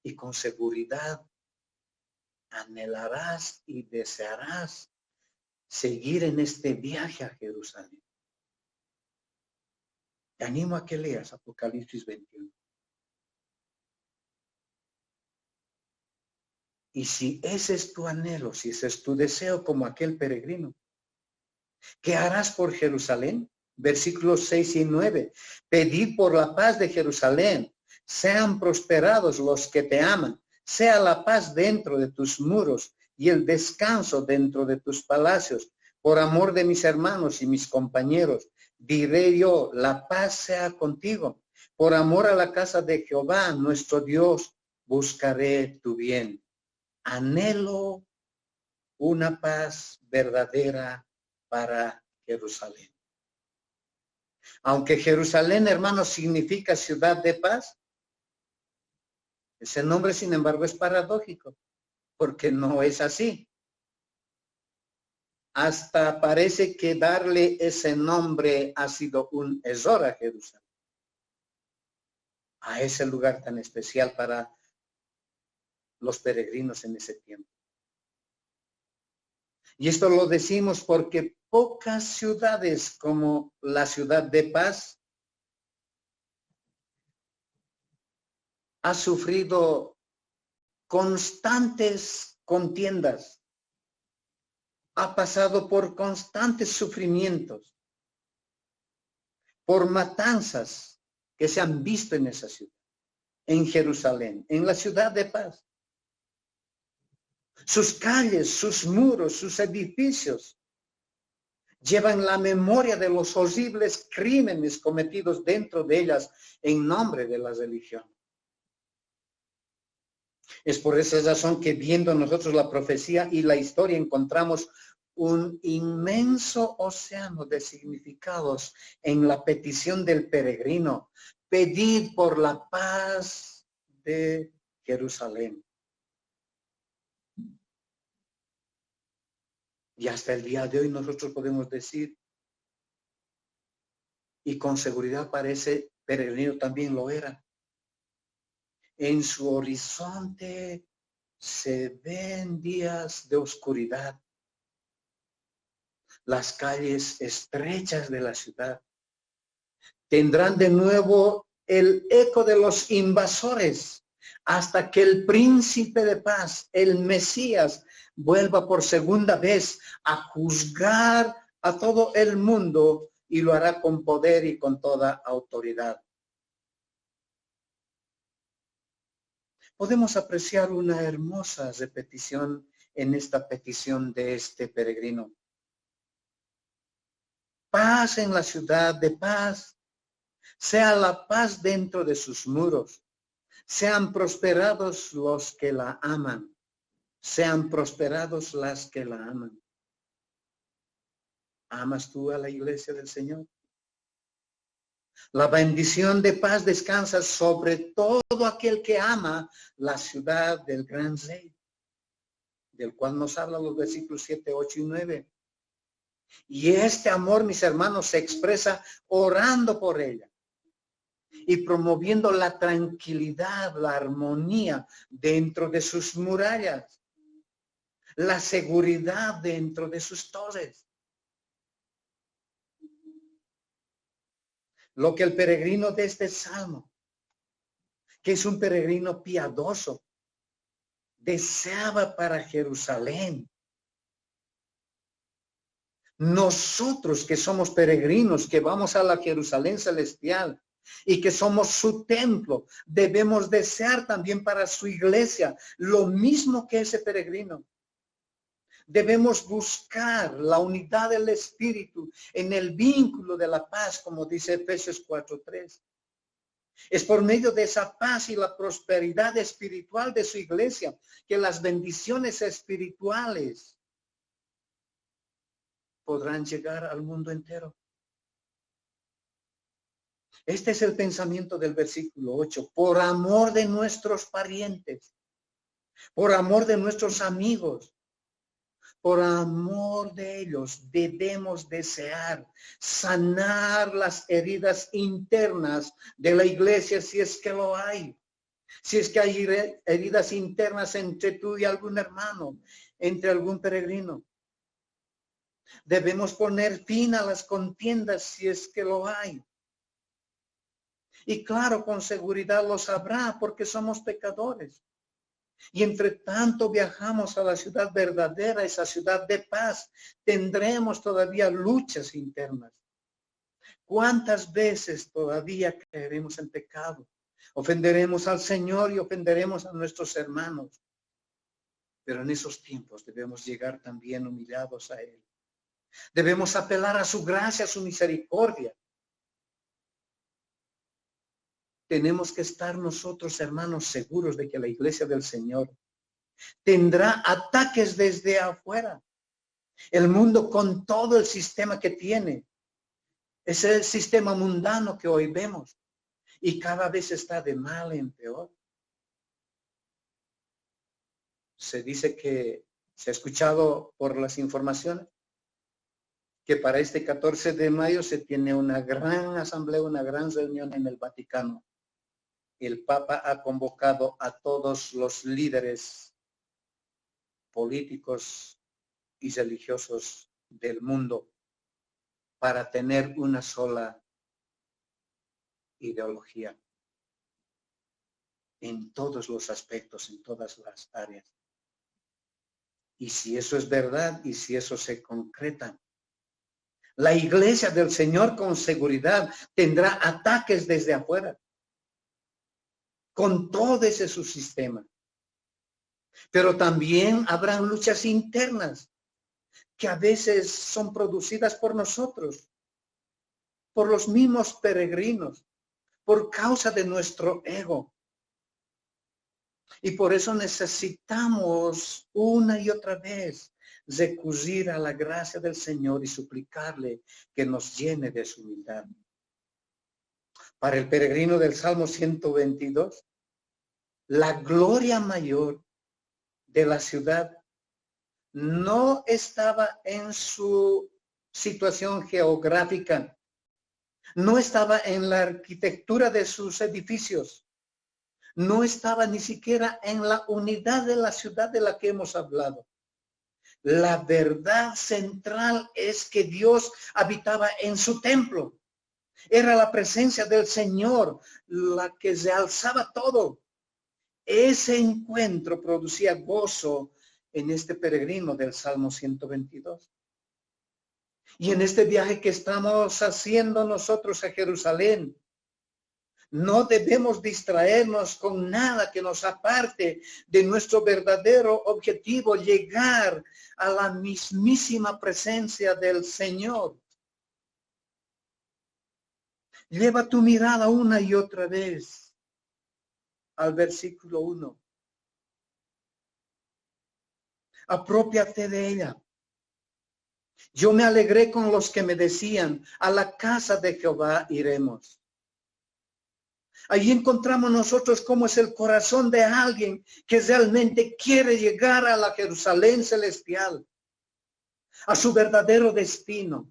Y con seguridad anhelarás y desearás seguir en este viaje a Jerusalén. Te animo a que leas Apocalipsis 21. Y si ese es tu anhelo, si ese es tu deseo como aquel peregrino, ¿qué harás por Jerusalén? Versículos 6 y 9. Pedid por la paz de Jerusalén. Sean prosperados los que te aman. Sea la paz dentro de tus muros y el descanso dentro de tus palacios. Por amor de mis hermanos y mis compañeros, diré yo, la paz sea contigo. Por amor a la casa de Jehová, nuestro Dios, buscaré tu bien. Anhelo una paz verdadera para Jerusalén. Aunque Jerusalén, hermanos, significa ciudad de paz, ese nombre, sin embargo, es paradójico, porque no es así. Hasta parece que darle ese nombre ha sido un error a Jerusalén, a ese lugar tan especial para los peregrinos en ese tiempo. Y esto lo decimos porque pocas ciudades como la ciudad de paz ha sufrido constantes contiendas, ha pasado por constantes sufrimientos, por matanzas, que se han visto en esa ciudad, en Jerusalén, en la ciudad de paz. Sus calles, sus muros, sus edificios llevan la memoria de los horribles crímenes cometidos dentro de ellas en nombre de la religión. Es por esa razón que viendo nosotros la profecía y la historia encontramos un inmenso océano de significados en la petición del peregrino. Pedid por la paz de Jerusalén. Y hasta el día de hoy nosotros podemos decir, y con seguridad parece peregrino también lo era, en su horizonte se ven días de oscuridad, las calles estrechas de la ciudad tendrán de nuevo el eco de los invasores hasta que el príncipe de paz, el Mesías, vuelva por segunda vez a juzgar a todo el mundo y lo hará con poder y con toda autoridad. Podemos apreciar una hermosa repetición en esta petición de este peregrino. Paz en la ciudad, de paz, sea la paz dentro de sus muros, sean prosperados los que la aman, sean prosperados las que la aman. ¿Amas tú a la iglesia del Señor? La bendición de paz descansa sobre todo aquel que ama la ciudad del gran rey, del cual nos hablan los versículos 7, 8 y 9. Y este amor, mis hermanos, se expresa orando por ella y promoviendo la tranquilidad, la armonía dentro de sus murallas, la seguridad dentro de sus torres. Lo que el peregrino de este salmo, que es un peregrino piadoso, deseaba para Jerusalén. Nosotros que somos peregrinos, que vamos a la Jerusalén celestial y que somos su templo, debemos desear también para su iglesia lo mismo que ese peregrino. Debemos buscar la unidad del Espíritu en el vínculo de la paz, como dice Efesios 4:3. Es por medio de esa paz y la prosperidad espiritual de su iglesia que las bendiciones espirituales podrán llegar al mundo entero. Este es el pensamiento del versículo 8. Por amor de nuestros parientes, por amor de nuestros amigos, por amor de ellos, debemos desear sanar las heridas internas de la iglesia si es que lo hay. Si es que hay heridas internas entre tú y algún hermano, entre algún peregrino. Debemos poner fin a las contiendas si es que lo hay. Y claro, con seguridad lo sabrá porque somos pecadores. Y entre tanto viajamos a la ciudad verdadera, esa ciudad de paz, tendremos todavía luchas internas. ¿Cuántas veces todavía caeremos en pecado? Ofenderemos al Señor y ofenderemos a nuestros hermanos. Pero en esos tiempos debemos llegar también humillados a Él. Debemos apelar a su gracia, a su misericordia. Tenemos que estar nosotros, hermanos, seguros de que la iglesia del Señor tendrá ataques desde afuera. El mundo con todo el sistema que tiene. Es el sistema mundano que hoy vemos. Y cada vez está de mal en peor. Se dice que se ha escuchado por las informaciones que para este 14 de mayo se tiene una gran asamblea, una gran reunión en el Vaticano. El Papa ha convocado a todos los líderes políticos y religiosos del mundo para tener una sola ideología en todos los aspectos, en todas las áreas. Y si eso es verdad y si eso se concreta, La iglesia del Señor con seguridad tendrá ataques desde afuera, con todo ese subsistema. Pero también habrán luchas internas que a veces son producidas por nosotros, por los mismos peregrinos, por causa de nuestro ego. Y por eso necesitamos una y otra vez recurrir a la gracia del Señor y suplicarle que nos llene de su humildad. Para el peregrino del Salmo 122, la gloria mayor de la ciudad no estaba en su situación geográfica, no estaba en la arquitectura de sus edificios, no estaba ni siquiera en la unidad de la ciudad de la que hemos hablado. La verdad central es que Dios habitaba en su templo. Era la presencia del Señor la que realzaba todo. Ese encuentro producía gozo en este peregrino del Salmo 122. Y en este viaje que estamos haciendo nosotros a Jerusalén, no debemos distraernos con nada que nos aparte de nuestro verdadero objetivo, llegar a la mismísima presencia del Señor. Lleva tu mirada una y otra vez al versículo 1. Apropiate de ella. Yo me alegré con los que me decían, a la casa de Jehová iremos. Allí encontramos nosotros cómo es el corazón de alguien que realmente quiere llegar a la Jerusalén celestial, a su verdadero destino.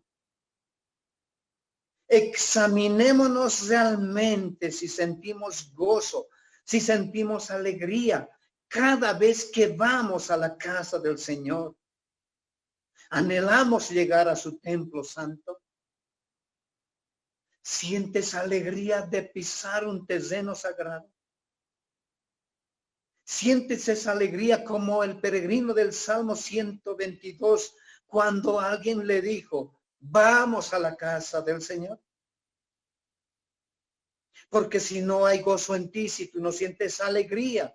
Examinémonos realmente si sentimos gozo, si sentimos alegría cada vez que vamos a la casa del Señor. Anhelamos llegar a su templo santo. ¿Sientes alegría de pisar un terreno sagrado? ¿Sientes esa alegría como el peregrino del Salmo 122 cuando alguien le dijo, vamos a la casa del Señor? Porque si no hay gozo en ti, si tú no sientes alegría,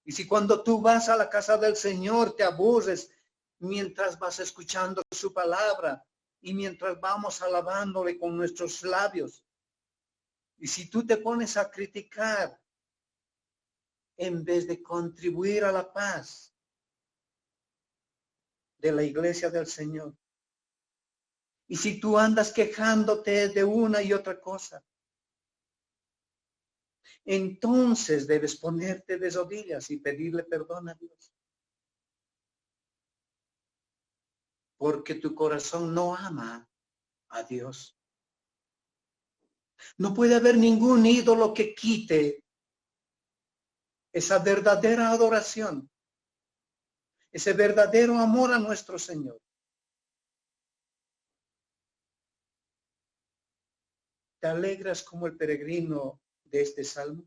y si cuando tú vas a la casa del Señor te aburres mientras vas escuchando su palabra y mientras vamos alabándole con nuestros labios, y si tú te pones a criticar en vez de contribuir a la paz de la iglesia del Señor, y si tú andas quejándote de una y otra cosa, entonces debes ponerte de rodillas y pedirle perdón a Dios. Porque tu corazón no ama a Dios. No puede haber ningún ídolo que quite esa verdadera adoración, ese verdadero amor a nuestro Señor. ¿Te alegras como el peregrino de este salmo?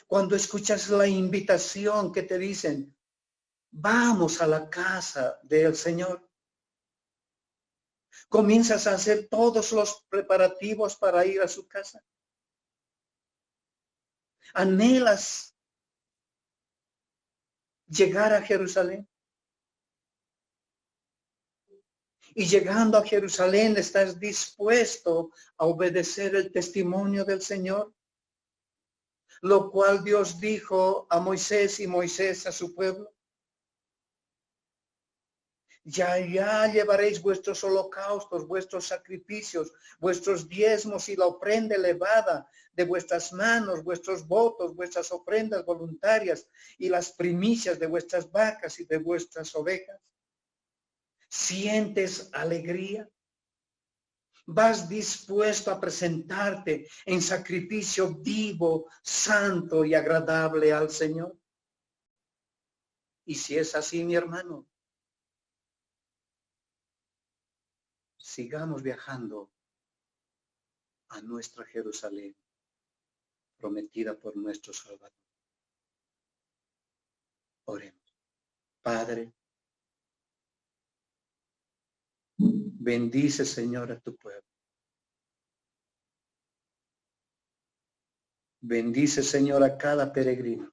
Cuando escuchas la invitación que te dicen, vamos a la casa del Señor. Comienzas a hacer todos los preparativos para ir a su casa. Anhelas llegar a Jerusalén. Y llegando a Jerusalén, ¿estás dispuesto a obedecer el testimonio del Señor? Lo cual Dios dijo a Moisés y Moisés a su pueblo. Ya llevaréis vuestros holocaustos, vuestros sacrificios, vuestros diezmos y la ofrenda elevada de vuestras manos, vuestros votos, vuestras ofrendas voluntarias y las primicias de vuestras vacas y de vuestras ovejas. ¿Sientes alegría? ¿Vas dispuesto a presentarte en sacrificio vivo, santo y agradable al Señor? Y si es así, mi hermano, sigamos viajando a nuestra Jerusalén, prometida por nuestro Salvador. Oremos. Padre, Bendice, Señor, a tu pueblo. Bendice, Señor, a cada peregrino.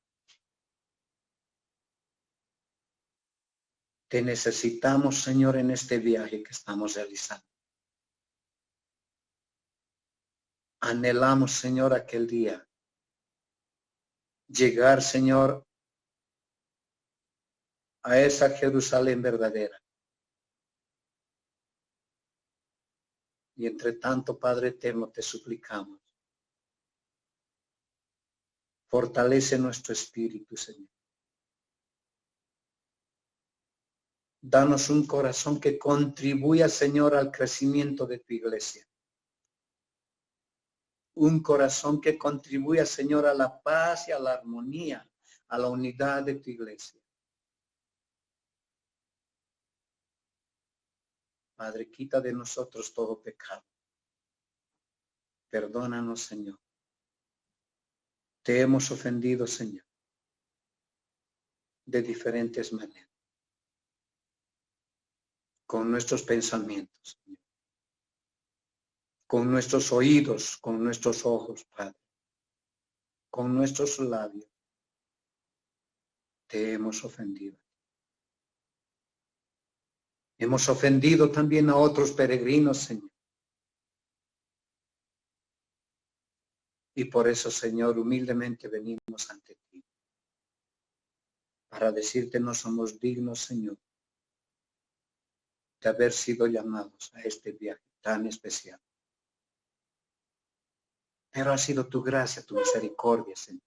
Te necesitamos, Señor, en este viaje que estamos realizando. Anhelamos, Señor, aquel día. Llegar, Señor, a esa Jerusalén verdadera. Y entre tanto, Padre eterno, te suplicamos. Fortalece nuestro espíritu, Señor. Danos un corazón que contribuya, Señor, al crecimiento de tu iglesia. Un corazón que contribuya, Señor, a la paz y a la armonía, a la unidad de tu iglesia. Padre, quita de nosotros todo pecado. Perdónanos, Señor. Te hemos ofendido, Señor, de diferentes maneras. Con nuestros pensamientos, Señor. Con nuestros oídos, con nuestros ojos, Padre. Con nuestros labios. Te hemos ofendido. Hemos ofendido también a otros peregrinos, Señor. Y por eso, Señor, humildemente venimos ante ti. Para decirte, no somos dignos, Señor, de haber sido llamados a este viaje tan especial. Pero ha sido tu gracia, tu misericordia, Señor.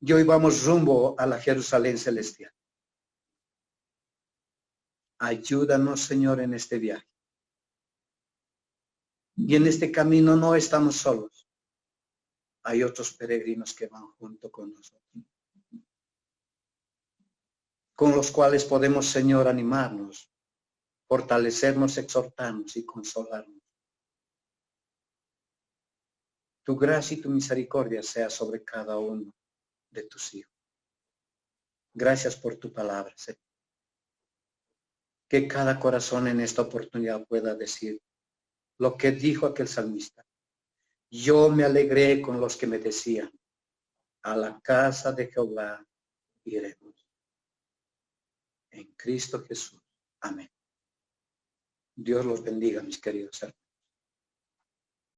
Y hoy vamos rumbo a la Jerusalén celestial. Ayúdanos, Señor, en este viaje. Y en este camino no estamos solos. Hay otros peregrinos que van junto con nosotros, con los cuales podemos, Señor, animarnos, fortalecernos, exhortarnos y consolarnos. Tu gracia y tu misericordia sea sobre cada uno de tus hijos. Gracias por tu palabra, Señor. Que cada corazón en esta oportunidad pueda decir lo que dijo aquel salmista. Yo me alegré con los que me decían, a la casa de Jehová iremos. En Cristo Jesús. Amén. Dios los bendiga, mis queridos hermanos.